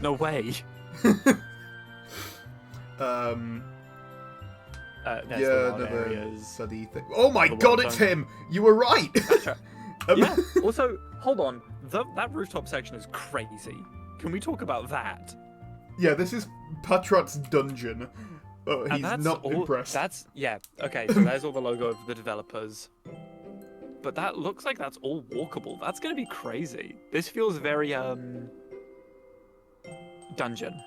No way. There's Yeah, the wild another areas. sunny thing. Oh my The god, wild it's zone. him! You were right! Yeah. Also, hold on. That rooftop section is crazy. Can we talk about that? Yeah, this is Patrat's dungeon. Oh, And he's that's not all, impressed. Yeah. Okay. So there's all the logo of the developers. But that looks like that's all walkable. That's gonna be crazy. This feels very dungeon.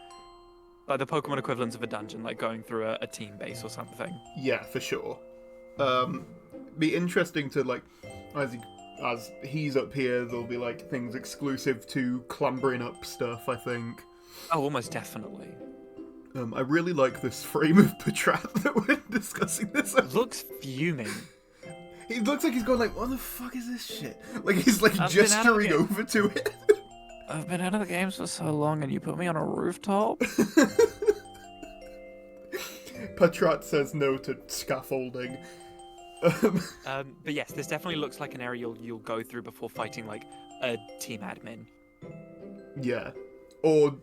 Like the Pokemon equivalent of a dungeon, like going through a team base or something. Yeah, for sure. Be interesting to, like, as he's up here, there'll be, like, things exclusive to clambering up stuff, I think. Oh, almost definitely. I really like this frame of Patrat that we're discussing this. Looks fuming. He looks like he's going like, what the fuck is this shit? Like, he's, like, I've been out of gesturing it. over to it. I've been out of the games for so long and you put me on a rooftop? Patrat says no to scaffolding. But yes, this definitely looks like an area you'll go through before fighting, like, a team admin. Yeah. Or...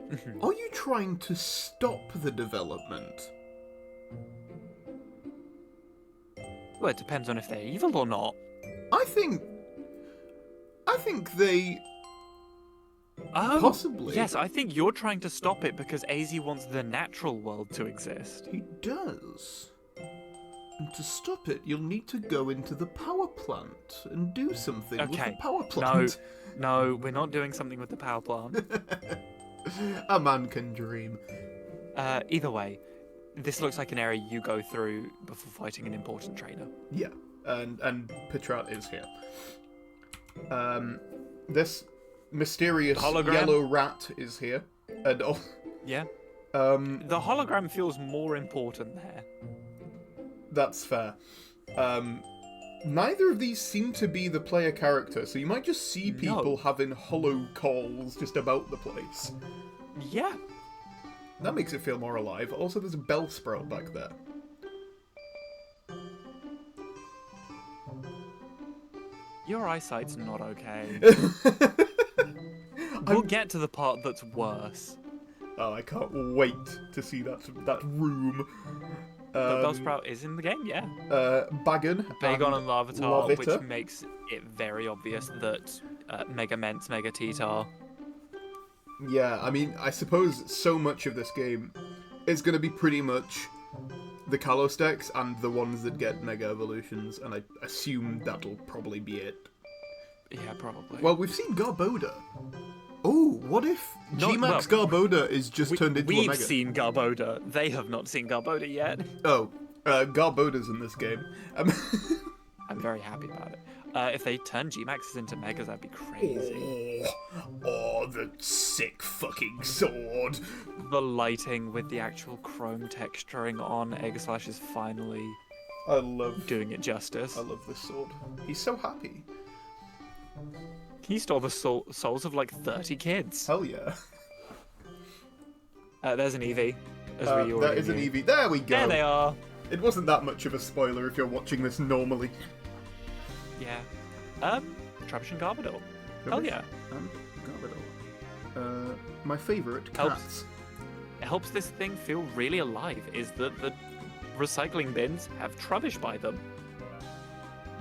Mhm. Are you trying to stop the development? Well, it depends on if they're evil or not. I think they... Oh, Possibly. Yes, I think you're trying to stop it because AZ wants the natural world to exist. He does. And to stop it, you'll need to go into the power plant and do something with the Okay, power plant. No, we're not doing something with the power plant. A man can dream. Either way, this looks like an area you go through before fighting an important trainer. Yeah, and Patrat is here. This mysterious Hologram? yellow rat is here, and Yeah? um, The hologram feels more important there. that's fair. Neither of these seem to be the player character, so you might just see people having hollow calls just about the place. Yeah. That makes it feel more alive. Also, there's a Bellsprout back there. Your eyesight's not okay. We'll get to the part that's worse. Oh, I can't wait to see that room. But Bellsprout is in the game, yeah. Bagon. Bagon and and Larvitar, Larvitar. which makes it very obvious that Mega Ments, Mega Titar. Yeah, I mean, I suppose so much of this game is going to be pretty much the Kalos decks and the ones that get Mega Evolutions, and I assume that'll probably be it. Yeah, probably. Well, we've seen Garboda. Oh, what if G-Max Garboda is just turned into a we've Mega? seen Garboda. They have not seen Garboda yet. Oh, Garboda's in this game. I'm very happy about it. If they turn G-Maxes into Megas, that'd be crazy. Oh, the sick fucking sword. The lighting with the actual chrome texturing on Egg Slash is finally I love doing it justice. I love this sword. He's so happy. He stole the souls of like 30 kids. Hell yeah. There's an Eevee. As we That already is an knew. Eevee. There we go. There they are. It wasn't that much of a spoiler if you're watching this normally. Yeah. Trubbish and Garbodor. Hell Rubbish yeah. And Garbodor. My favourite, Helps. cats. It helps this thing feel really alive, is that the recycling bins have Trubbish by them.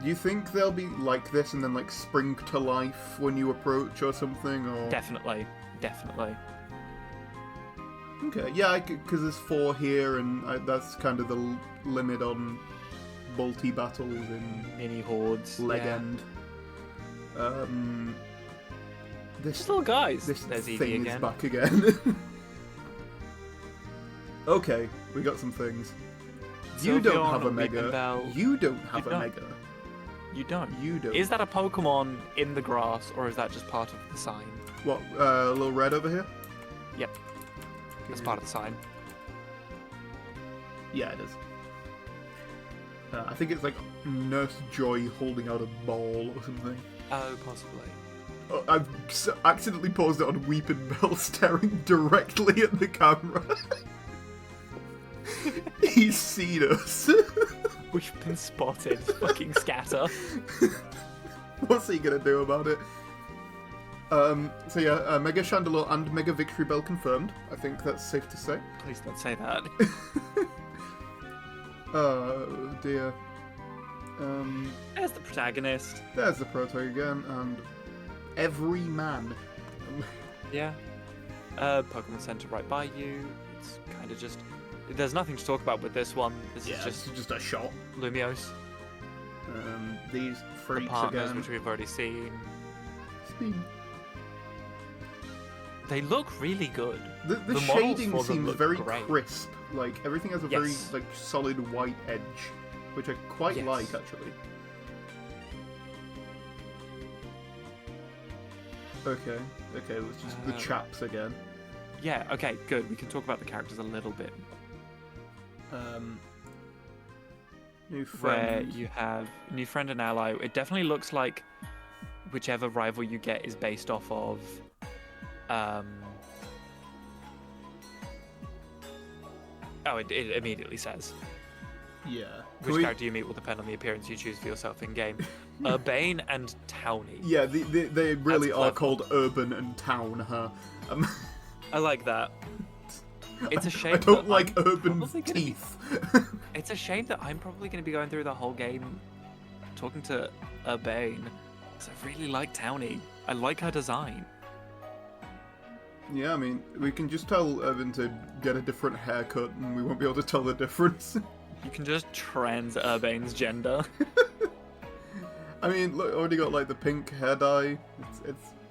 Do you think they'll be like this and then like spring to life when you approach or something? Or Definitely. Definitely. Okay, yeah, because there's 4 here, and that's kind of the limit on multi battles in Mini hordes. Legend. This Just little guys. this There's Eevee thing again. is back again. Okay, we got some things. You don't Sylveon, have a Weeping Mega. Bell. You don't have a don't. Mega. You don't. You don't. Is that a Pokemon in the grass, or is that just part of the sign? What, little red over here? Yep. That's part of the sign. Yeah, it is. I think it's like Nurse Joy holding out a ball or something. Oh, possibly. Oh, I've accidentally paused it on Weeping Bell staring directly at the camera. He's seen us. We've been spotted. Fucking scatter. What's he gonna do about it? So yeah, Mega Chandelure and Mega Victory Bell confirmed. I think that's safe to say. Please don't say that. Oh dear. There's the protagonist. There's the proto again, and every man. Yeah. Pokemon Center right by you. It's kind of just... There's nothing to talk about with this one. This is just a shot. Lumiose. These The freaks partners, again. which we've already seen. Steam. They look really good. The models shading for them seems look very great. crisp. Like everything has a Yes. very like solid white edge, which I quite Yes. like actually. Okay, let's just the chaps again. Yeah, okay, good. We can talk about the characters a little bit. New Where friend. you have new friend and ally. It definitely looks like whichever rival you get is based off of oh, it immediately says Yeah. which character you meet will depend on the appearance you choose for yourself in game. Urbane and Towny. Yeah, they really That's are clever. called Urban and Town, huh? I like that. It's a shame. I don't that like I'm Urban's probably gonna be- teeth. It's a shame that I'm probably going to be going through the whole game talking to Urbane. Because I really like Towny. I like her design. Yeah, I mean, we can just tell Urban to get a different haircut and we won't be able to tell the difference. You can just trans Urbane's gender. I mean, look, already got like the pink hair dye.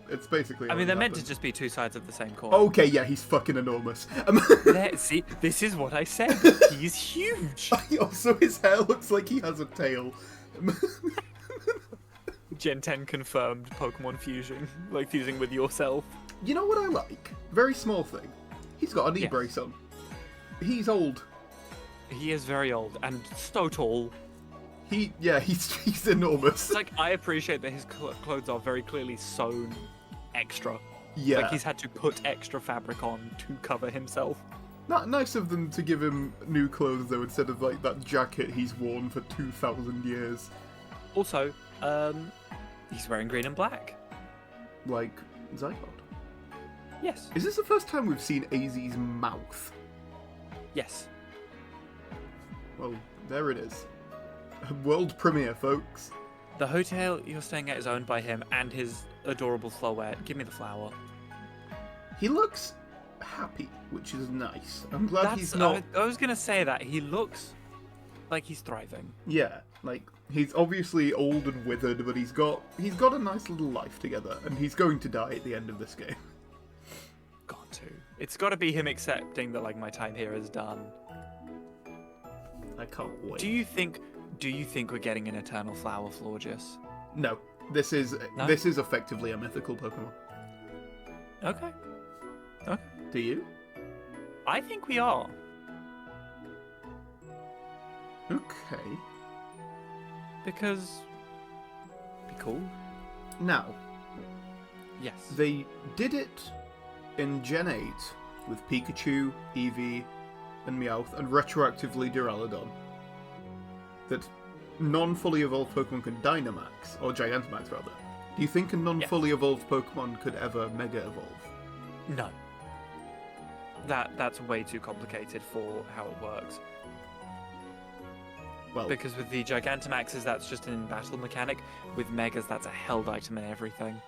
It's basically. I mean, already they're meant to happened. just be two sides of the same coin. Okay, yeah, he's fucking enormous. There, see, this is what I said. He's huge. Also, his hair looks like he has a tail. Gen 10 confirmed Pokemon fusion. Like fusing with yourself. You know what I like? Very small thing. He's got a knee Yes. brace on. He's old. He is very old and so tall. He's enormous. It's like, I appreciate that his clothes are very clearly sewn extra. Yeah. Like he's had to put extra fabric on to cover himself. Nice of them to give him new clothes though, instead of like that jacket he's worn for 2,000 years. Also, he's wearing green and black. Like Zygarde. Yes. Is this the first time we've seen AZ's mouth? Yes. Well, there it is. World premiere, folks. The hotel you're staying at is owned by him and his adorable Floette. Give me the flower. He looks happy, which is nice. I'm glad he's not. I was gonna say that he looks like he's thriving. Yeah, like he's obviously old and withered, but he's got a nice little life together, and he's going to die at the end of this game. Got to. It's got to be him accepting that like my time here is done. I can't wait. Do you think we're getting an eternal flower, Florges? No, this is No? this is effectively a mythical Pokemon. Okay. Okay. Do you? I think we are. Okay. Because be cool. Now, Yes. they did it in Gen 8 with Pikachu, Eevee, and Meowth, and retroactively Duraludon. That non-fully evolved Pokemon can Dynamax, or Gigantamax rather. Do you think a non-fully evolved Pokemon could ever Mega Evolve? No. That's way too complicated for how it works. Well, Because with the Gigantamaxes, that's just an in-battle mechanic. With Megas, that's a held item and everything.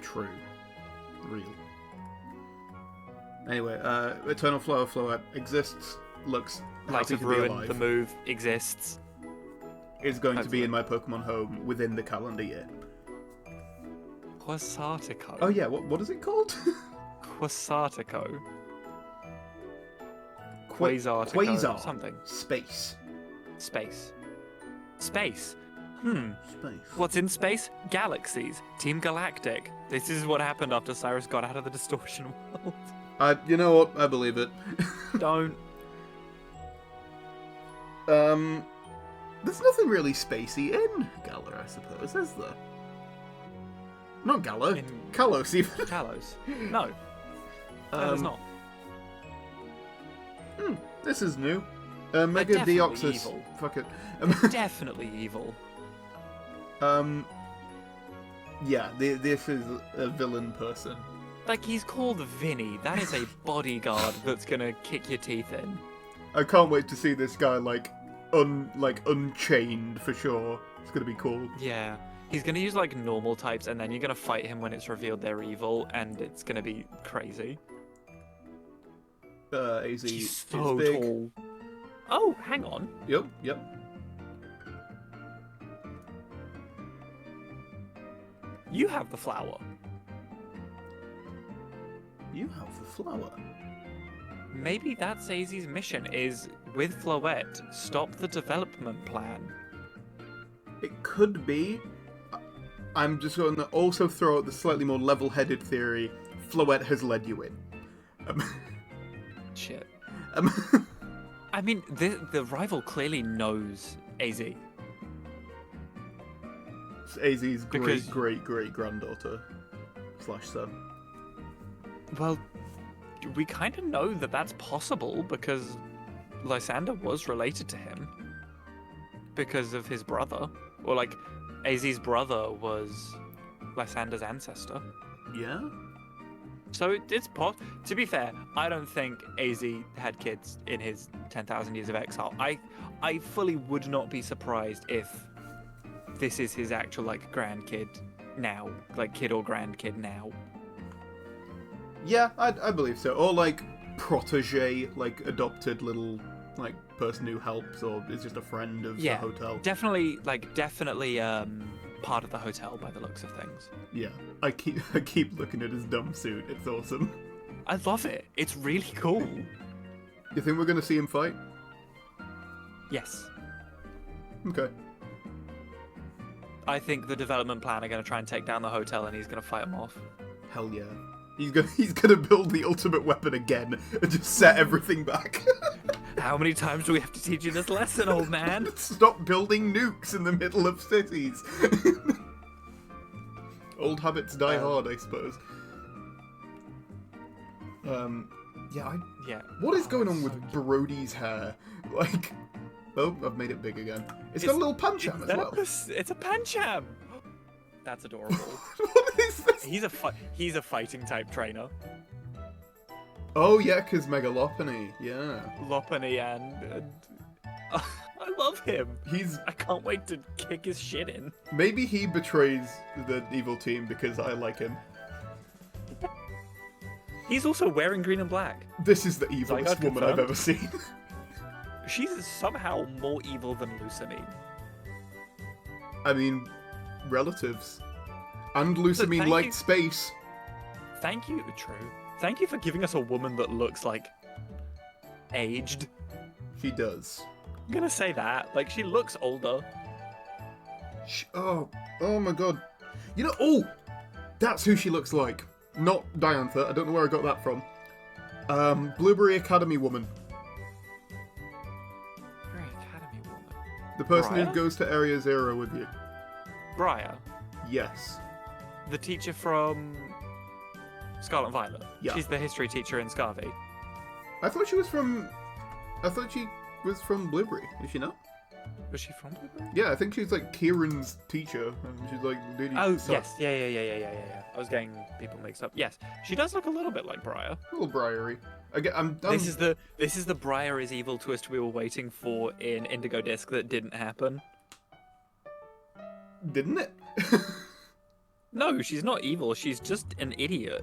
true. Real. Anyway, Eternal Flower Floette exists, looks Lights happy of to be Ruin, alive, the move, exists. is going to be Hopefully. in my Pokemon home within the calendar year. Quasartico. Oh yeah, what is it called? Quasartico. Quasartico. Quasar. Something. Space. Space. Space. Space. What's in space? Galaxies. Team Galactic. This is what happened after Cyrus got out of the distortion world. You know what? I believe it. Don't. There's nothing really spacey in Galar, I suppose, is there? Not Galar. In- Kalos, even. Kalos. No. No, there's not. This is new. Mega definitely Deoxys. evil. Fuck it. Definitely evil. Yeah, this is a villain person. Like, he's called Vinny. That is a bodyguard that's gonna kick your teeth in. I can't wait to see this guy unchained for sure. It's gonna be cool. Yeah. He's gonna use like normal types, and then you're gonna fight him when it's revealed they're evil, and it's gonna be crazy. AZ He's is so big. tall. Oh, hang on. Yep. You have the flower. You have the flower. Maybe that's AZ's mission is, with Floette, stop the development plan. It could be. I'm just going to also throw out the slightly more level-headed theory. Floette has led you in. Shit. Um, I mean, the rival clearly knows AZ. it's AZ's Because- great-great-great-granddaughter / son. Well, we kind of know that that's possible because Lysander was related to him because of his brother. Or, like, AZ's brother was Lysander's ancestor. Yeah? So it's to be fair, I don't think AZ had kids in his 10,000 years of exile. I fully would not be surprised if this is his actual, like, grandkid now. Like, kid or grandkid now. Yeah, I believe so. Or, like, protege, like, adopted little, like, person who helps or is just a friend of the hotel. Definitely part of the hotel by the looks of things. Yeah. I keep looking at his dumb suit. It's awesome. I love it. It's really cool. You think we're going to see him fight? Yes. Okay. I think the development plan are going to try and take down the hotel and he's going to fight them off. Hell yeah. He's gonna build the ultimate weapon again and just set everything back. How many times do we have to teach you this lesson, old man? Stop building nukes in the middle of cities. Old habits die hard, I suppose. Yeah. What is going on with Brody's hair? Like, oh, I've made it big again. It's got a little pancham as well. It's a pancham. That's adorable. What is this? He's a fighting type trainer. Oh yeah, because Megalopony. Yeah. Lopunny and I love him. I can't wait to kick his shit in. Maybe he betrays the evil team because I like him. He's also wearing green and black. This is the evilest woman I've ever seen. She's somehow more evil than Lusamine. I mean, relatives. And Lusamine liked space. Thank you, true. Thank you for giving us a woman that looks like aged. She does. I'm gonna say that. Like, she looks older. Oh my god. You know, oh! That's who she looks like. Not Diantha. I don't know where I got that from. Blueberry Academy woman. Blueberry Academy woman. The person Briar? who goes to Area Zero with you. Briar. Yes. The teacher from Scarlet and Violet. Yeah. She's the history teacher in Scarvy. I thought she was from Blueberry. Is she not? Was she from Blueberry? Yeah, I think she's like Kieran's teacher, and she's like, dude, Oh, yes. Yeah. I was getting people mixed up. Yes, she does look a little bit like Briar. A little briary. This is the Briar is evil twist we were waiting for in Indigo Disc that didn't happen. Didn't it? No, she's not evil. She's just an idiot.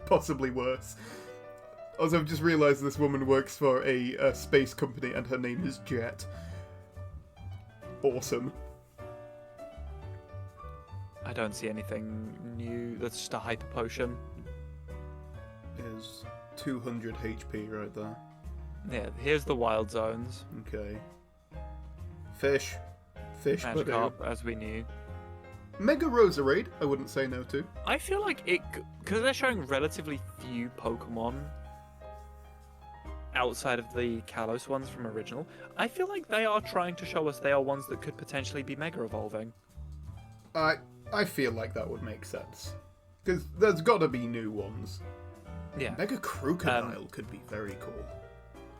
Possibly worse. Also, I've just realised this woman works for a space company and her name is Jet. Awesome. I don't see anything new. That's just a hyper potion. Is 200 HP right there. Yeah, here's the wild zones. Okay. Fish. Magikarp, as we knew. Mega Roserade, I wouldn't say no to. I feel like because they're showing relatively few Pokemon outside of the Kalos ones from original, I feel like they are trying to show us they are ones that could potentially be Mega Evolving. I feel like that would make sense. Because there's got to be new ones. Yeah. Mega Crocodile could be very cool.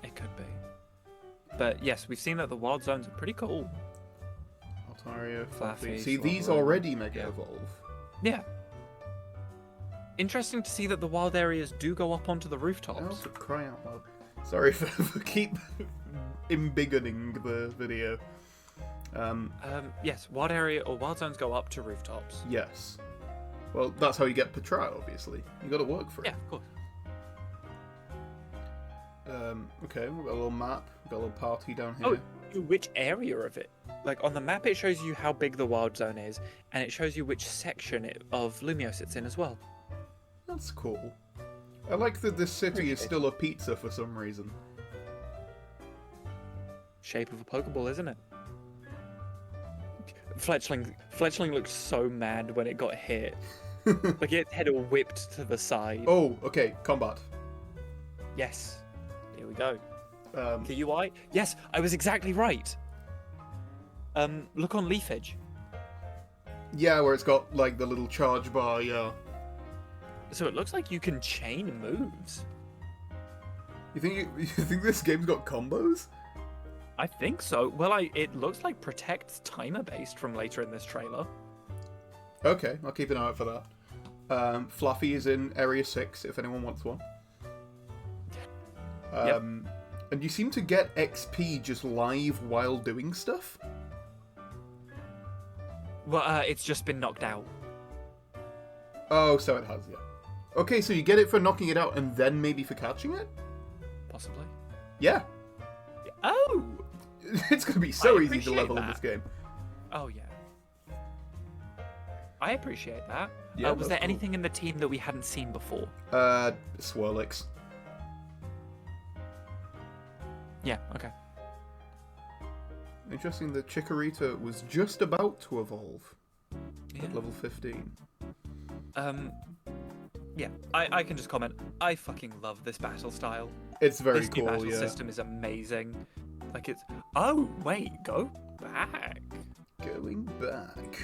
It could be. But yes, we've seen that the wild zones are pretty cool. I'll Altaria, Fluffy. Fluffy, See, these Swablu. already Mega Yeah. Evolve. Yeah. Interesting to see that the wild areas do go up onto the Oh, rooftops. for crying out loud. Sorry for keep embiggening the video. Yes, wild area or wild zones go up to rooftops. Yes. Well, that's how you get Patrat, obviously. You gotta work for it. Yeah, of course. Okay, we've got a little map. We've got a little party down Oh, here. which area of it? Like on the map, it shows you how big the wild zone is, and it shows you which section of Lumios it's in as well. That's cool. I like that this city is still a pizza for some reason. Shape of a Pokeball, isn't it? Fletchling looked so mad when it got hit. Like its head whipped to the side. Oh, okay, combat. Yes. Here we go. Um, KUI? Yes, I was exactly right. Look on Leaf Edge. yeah, where it's got like the little charge bar, yeah. So it looks like you can chain moves. You think this game's got combos? I think so. Well, it looks like Protect's timer based from later in this trailer. Okay, I'll keep an eye out for that. Fluffy is in Area 6, if anyone wants one. Yep. And you seem to get XP just live while doing stuff? Well, it's just been knocked out. Oh, so it has, yeah. Okay, so you get it for knocking it out and then maybe for catching it? Possibly. Yeah. Oh! It's going to be so I easy to level in appreciate this game. Oh, yeah. I appreciate that. Yeah, was there that's cool. anything in the team that we hadn't seen before? Swirlix. Yeah, okay. Interesting that Chikorita was just about to evolve Yeah. at level 15. Yeah, I can just comment. I fucking love this battle style. It's very This new cool, battle yeah. system is amazing. Like it's... Oh, wait, go back. Going back.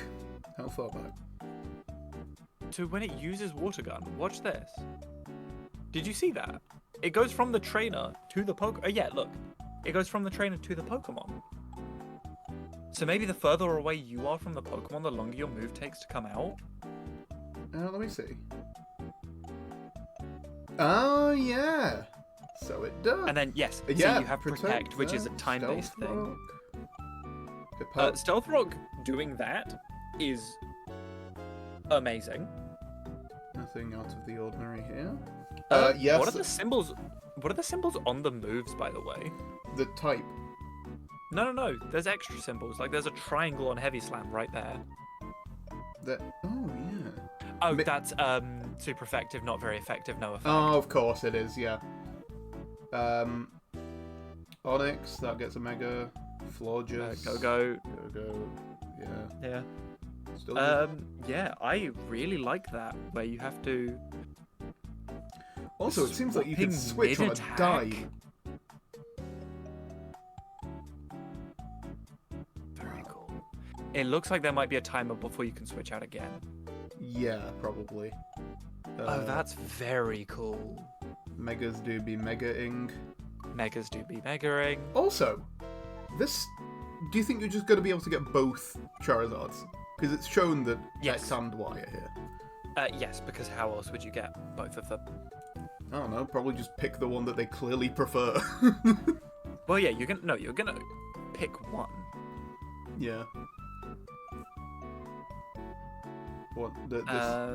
How far back? To when it uses Water Gun. Watch this. Did you see that? It goes from the trainer to the Pokemon. Oh, yeah, look. It goes from the trainer to the Pokemon. So maybe the further away you are from the Pokemon, the longer your move takes to come out. Let me see. Oh, yeah. So it does. And then, yes, so yeah, you have Protect, which is a time-based thing. Stealth Rock doing that is amazing. Nothing out of the ordinary here. Yes. Yes. What are the symbols? What are the symbols on the moves, by the way? The type. No. There's extra symbols. Like there's a triangle on Heavy Slam right there. Oh, yeah. Oh, that's super effective, not very effective, no effect. Oh, of course it is, yeah. Onyx, that gets a Mega. Florges. Go. Yeah. Yeah. Still good. Yeah, I really like that where you have to. Also, it seems like you can swapping switch on a mid-attack. dime. Very cool. It looks like there might be a timer before you can switch out again. Yeah, probably. Oh, that's very cool. Megas do be Mega-ing. Megas do be Megaing. Also, this... Do you think you're just going to be able to get both Charizards? Because it's shown that Yes. X and Y are here. Yes, because how else would you get both of them? I don't know, probably just pick the one that they clearly prefer. Well, yeah, you're gonna pick one. Yeah. What, this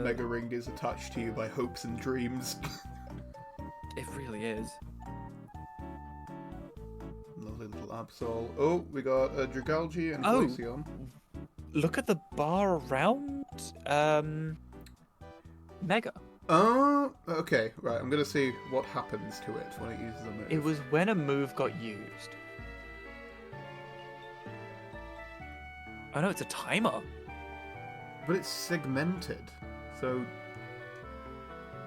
Mega Ring is attached to you by hopes and dreams. It really is. Lovely little Absol. Oh, we got a Dragalge and Oh. Glaceon. Look at the bar around Mega. Oh, okay, right. I'm gonna see what happens to it when it uses a move. It was when a move got used. Oh no, it's a timer. But it's segmented. So,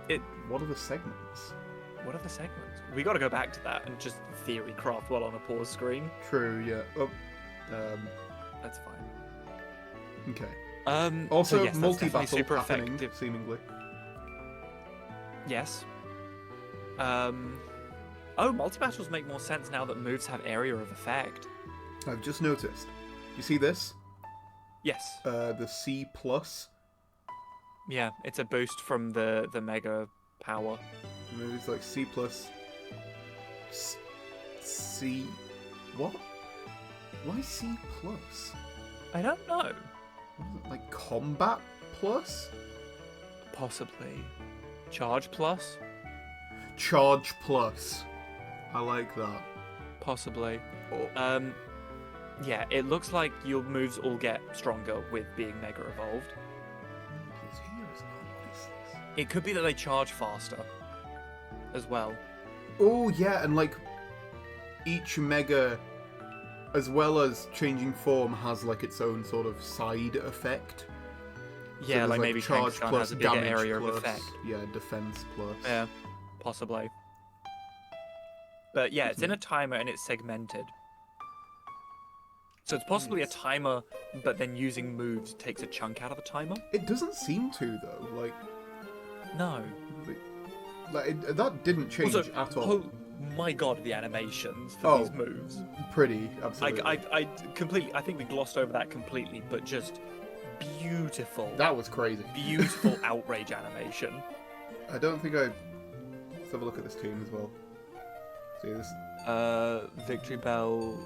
It. what are the segments? What are the segments? We got to go back to that and just theory craft while on a pause screen. True, yeah. Oh, That's fine. okay. Also, so yes, that's definitely multi-battle super happening, effective. seemingly. Yes. Oh, multi-battles make more sense now that moves have area of effect. I've just noticed. You see this? Yes. The C plus. Yeah, it's a boost from the mega power. Maybe it's like C plus. C. What? Why C plus? I don't know. What is it, like combat plus? Possibly. Charge plus? Charge plus. I like that. Possibly. Oh. Yeah, it looks like your moves all get stronger with being mega evolved. It could be that they charge faster as well. Oh yeah, and like each mega, as well as changing form, has like its own sort of side effect. Yeah, so like maybe charge Kangaskhan plus, has a bigger damage area plus, of effect. Yeah, defense plus. Yeah, possibly. But yeah, it's in a timer and it's segmented. So it's possibly a timer, but then using moves takes a chunk out of the timer? It doesn't seem to though. No. That didn't change Also, at all. oh my god, the animations for these moves. Pretty, absolutely. I completely, I think we glossed over that completely, but just beautiful. That was crazy. Beautiful outrage animation. I don't think let's have a look at this team as well. See this? Victory Bell.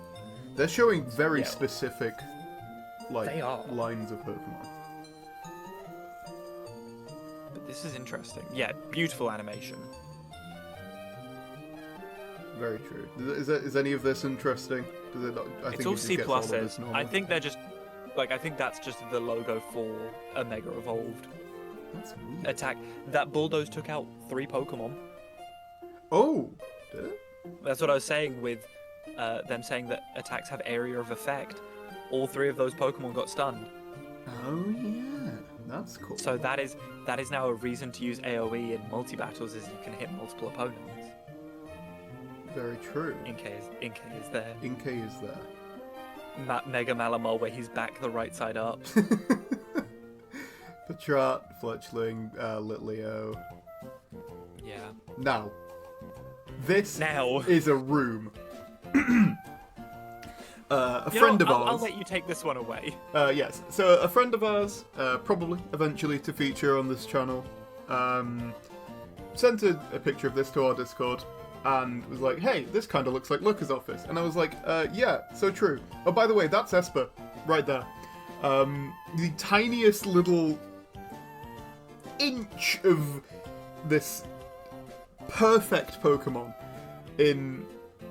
They're showing very specific, They are. lines of Pokemon. But this is interesting. Yeah, beautiful animation. Very true. Is any of this interesting? Does it not? I It's think all it just C gets all of this pluses. normal. I think they're just, like, I think that's just the logo for a Mega Evolved That's weird. attack. That Bulldoze took out 3 Pokemon. Oh, did it? That's what I was saying with them saying that attacks have area of effect. All 3 of those Pokemon got stunned. Oh yeah, that's cool. So that is now a reason to use AoE in multi-battles, is you can hit multiple opponents. Very true. Inkay is there. Inkay is there. Mega Malamar, where he's back the right side up. Patrat, Fletchling, Litleo. Yeah. Now, this Now. is a room. A You friend know, of ours. I'll let you take this one away. Yes. So a friend of ours, probably eventually to feature on this channel, sent a picture of this to our Discord and was like, "Hey, this kind of looks like Looker's office." And I was like, "Yeah, so true." Oh, by the way, that's Esper, right there. The tiniest little inch of this perfect Pokemon in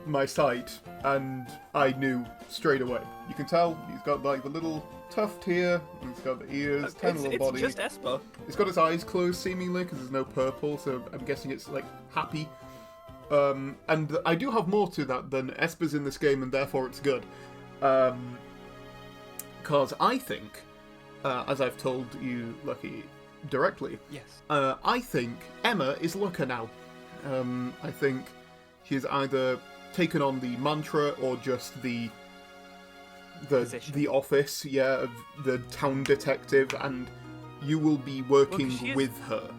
my sight, and I knew straight away. You can tell he's got like the little tuft here, and he's got the ears, tiny little body. It's just Esper. It's got its eyes closed seemingly because there's no purple, so I'm guessing it's like happy. And I do have more to that than Esper's in this game, and therefore it's good. Because I think, as I've told you, Lucky, directly, Yes. I think Emma is Looker now. I think she's either taken on the mantra or just the office, of the town detective, and you will be working with her.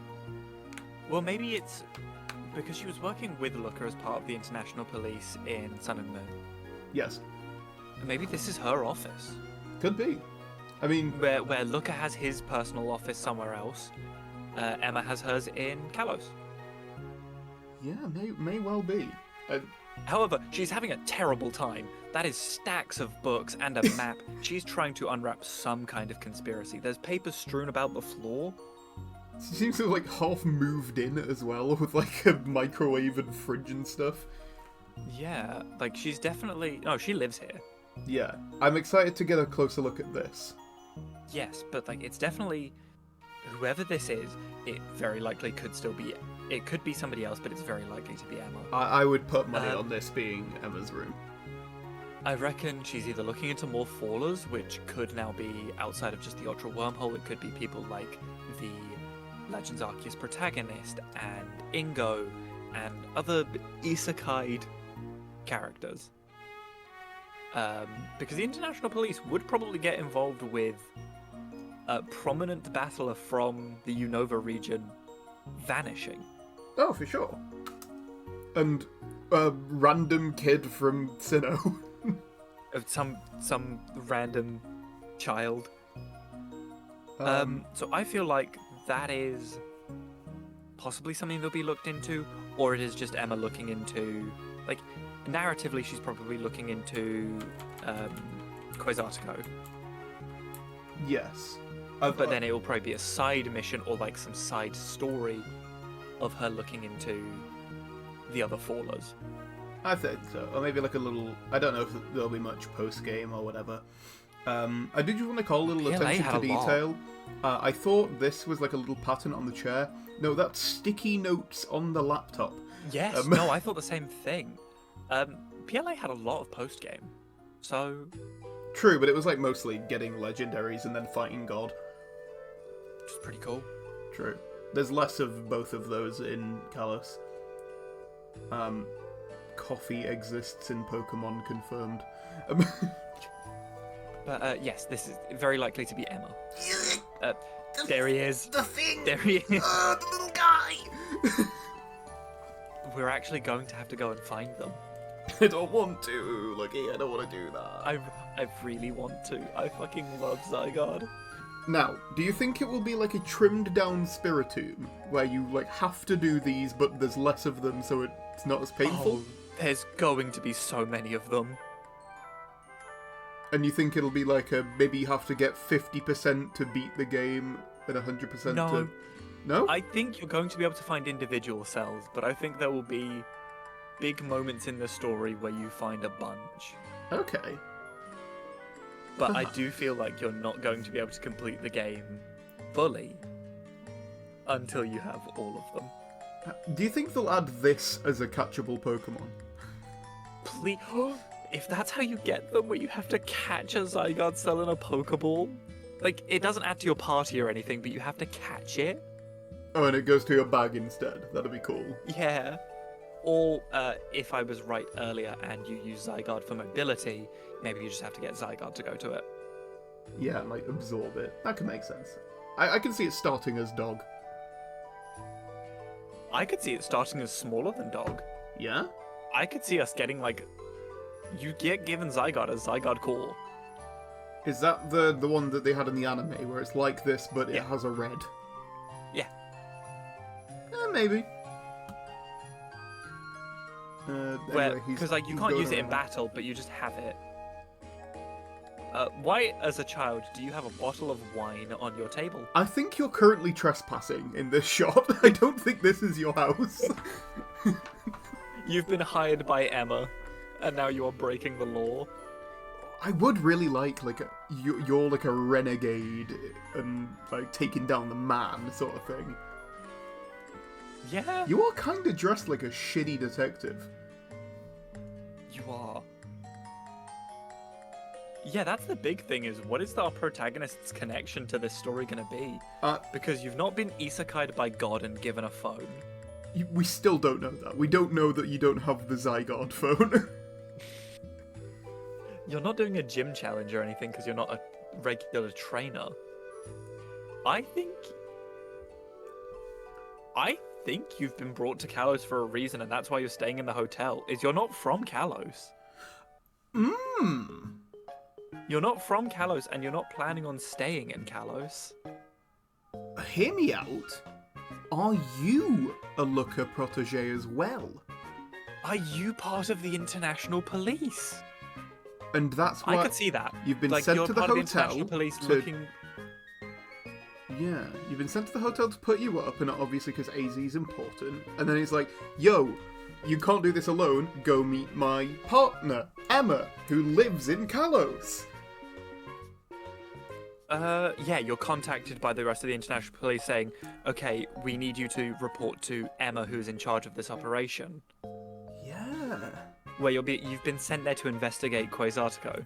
Well, maybe it's because she was working with Looker as part of the International Police in Sun and Moon. Yes. Maybe this is her office. Could be. I mean, Where Looker has his personal office somewhere else, Emma has hers in Kalos. yeah, may well be. However, she's having a terrible time. That is stacks of books and a map. She's trying to unwrap some kind of conspiracy. There's papers strewn about the floor. She seems to have like half moved in as well, with like a microwave and fridge and stuff. Yeah, like she's definitely... No, she lives here. Yeah, I'm excited to get a closer look at this. Yes, but like it's definitely... Whoever this is, it very likely could still be... It could be somebody else, but it's very likely to be Emma. I would put money on this being Emma's room. I reckon she's either looking into more fallers, which could now be outside of just the Ultra Wormhole. It could be people like the Legends Arceus protagonist and Ingo and other isekai characters. Because the International Police would probably get involved with a prominent battler from the Unova region vanishing. Oh, for sure. And a random kid from Sinnoh. Of some random child. So I feel like that is possibly something that'll be looked into, or it is just Emma looking into, like, narratively, she's probably looking into Quasartico. Yes. But then it will probably be a side mission or like some side story of her looking into the other Fallers. I think so. Or maybe like a little... I don't know if there'll be much post-game or whatever. I did just want to call a little PLA attention had to a lot. detail. I thought this was like a little pattern on the chair. No, that's sticky notes on the laptop. Yes, no, I thought the same thing. PLA had a lot of post-game. So... True, but it was like mostly getting legendaries and then fighting God. which is pretty cool. True. There's less of both of those in Kalos. Coffee exists in Pokemon, confirmed. But yes, this is very likely to be Emma. There he is. The thing! There he is. The little guy! We're actually going to have to go and find them. I don't want to. Lucky, I don't want to do that. I really want to. I fucking love Zygarde. Now, do you think it will be like a trimmed down Spiritomb, where you like have to do these, but there's less of them, so it's not as painful? Oh, there's going to be so many of them. And you think it'll be like a maybe you have to get 50% to beat the game and 100% No. to... No? I think you're going to be able to find individual cells, but I think there will be big moments in the story where you find a bunch. Okay. But I do feel like you're not going to be able to complete the game fully until you have all of them. Do you think they'll add this as a catchable Pokemon? Please, if that's how you get them, where you have to catch a Zygarde cell in a Pokeball, like, it doesn't add to your party or anything, but you have to catch it. Oh, and it goes to your bag instead. That'd be cool. Yeah. Or, if I was right earlier and you use Zygarde for mobility, maybe you just have to get Zygarde to go to it. Yeah, and like absorb it. That could make sense. I can see it starting as dog. I could see it starting as smaller than Dog. Yeah? I could see us getting, like, you get given Zygarde as Zygarde Core. Is that the one that they had in the anime, where it's like this, but it Yeah. has a red? Yeah. Maybe. Because, like, you can't use it in battle, but you just have it. Why, as a child, do you have a bottle of wine on your table? I think you're currently trespassing in this shop. I don't think this is your house. You've been hired by Emma, and now you are breaking the law. I would really like you're like a renegade and like taking down the man sort of thing. Yeah, You are kind of dressed like a shitty detective. you are. Yeah, that's the big thing, is what is our protagonist's connection to this story going to be? Because you've not been isekai'd by God and given a phone. We still don't know that. We don't know that you don't have the Zygarde phone. You're not doing a gym challenge or anything because you're not a regular trainer. I think you've been brought to Kalos for a reason, and that's why you're staying in the hotel. Is you're not from Kalos. You're not from Kalos, and you're not planning on staying in Kalos. Hear me out. Are you a Looker protege as well? Are you part of the international police? And that's why I could see that. you've been Like, sent you're to the part of the hotel international police to... looking. Yeah, you've been sent to the hotel to put you up, and obviously because AZ is important. And then he's like, yo, you can't do this alone. Go meet my partner, Emma, who lives in Kalos. Yeah, you're contacted by the rest of the international police saying, okay, we need you to report to Emma, who's in charge of this operation. Yeah. Where you've been sent there to investigate Quasartico.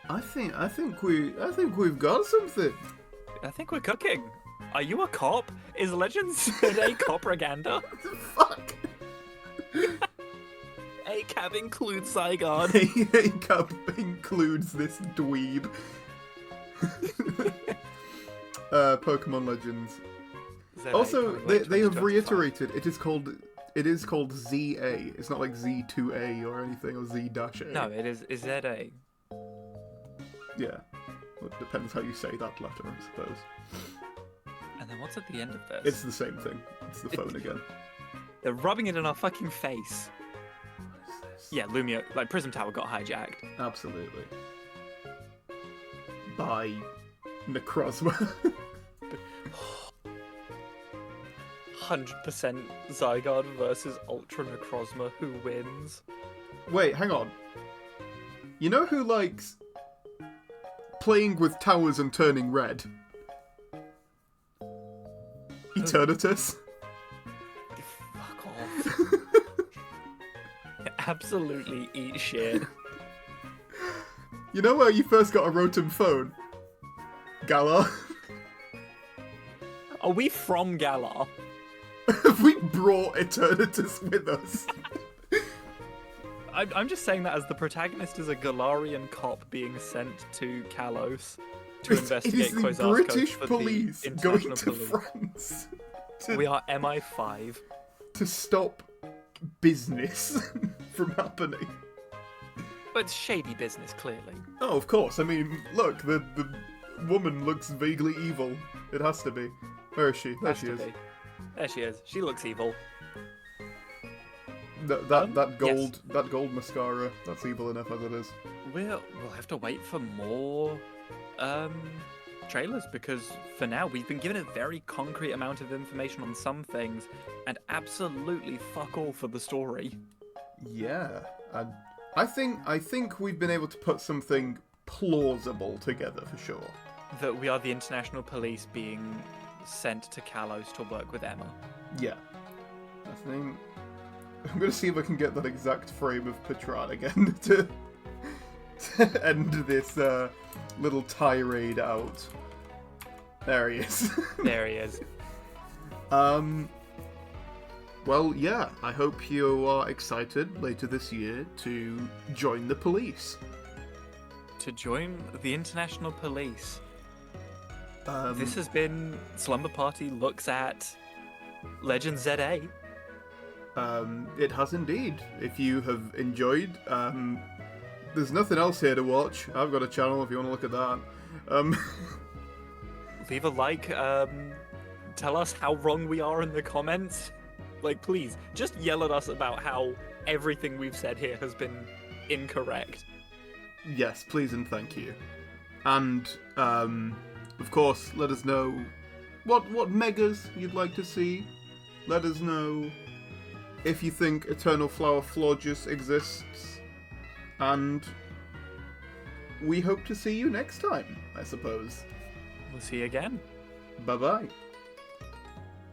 I think we've got something. I think we're cooking. Are you a cop? Is Legends a cop propaganda? Fuck. ACAB includes Zygarde. ACAB includes this dweeb. Pokemon Legends. Also, they have reiterated it is called ZA. It's not like Z2A or anything, or Z-A. No, it is ZA. Yeah. It depends how you say that letter, I suppose. And then what's at the end of this? It's the same thing. It's the phone again. They're rubbing it in our fucking face. What is this? Yeah, Lumia, like Prism Tower got hijacked. Absolutely. By Necrozma. 100% Zygarde versus Ultra Necrozma. Who wins? Wait, hang on. You know who likes playing with towers and turning red? Eternatus. Fuck off. Absolutely eat shit. You know where you first got a Rotom phone? Galar. Are we from Galar? Have we brought Eternatus with us? I'm just saying that as the protagonist is a Galarian cop being sent to Kalos to investigate it is the Quasar's British for police the going international to police. France We are MI5. to stop business from happening. But it's shady business, clearly. Oh, of course. I mean, look, the woman looks vaguely evil. It has to be. Where is she? There Has she to is. be. There she is. She looks evil. That yes. gold mascara. That's evil enough as it is. We'll have to wait for more trailers, because for now we've been given a very concrete amount of information on some things and absolutely fuck all for the story. Yeah, I think we've been able to put something plausible together for sure. That we are the international police being sent to Kalos to work with Emma. Yeah, I think I'm gonna see if I can get that exact frame of Patrat again to end this little tirade out. There he is. There he is. Well, yeah, I hope you are excited later this year to join the police. To join the international police. Um, This has been Slumber Party Looks at Legend ZA. It has indeed. If you have enjoyed, there's nothing else here to watch. I've got a channel if you want to look at that. Leave a like. Tell us how wrong we are in the comments. Like, please, just yell at us about how everything we've said here has been incorrect. Yes, please and thank you. And, of course, let us know what megas you'd like to see. Let us know if you think Eternal Flower Florges exists. And we hope to see you next time, I suppose. We'll see you again. Bye-bye.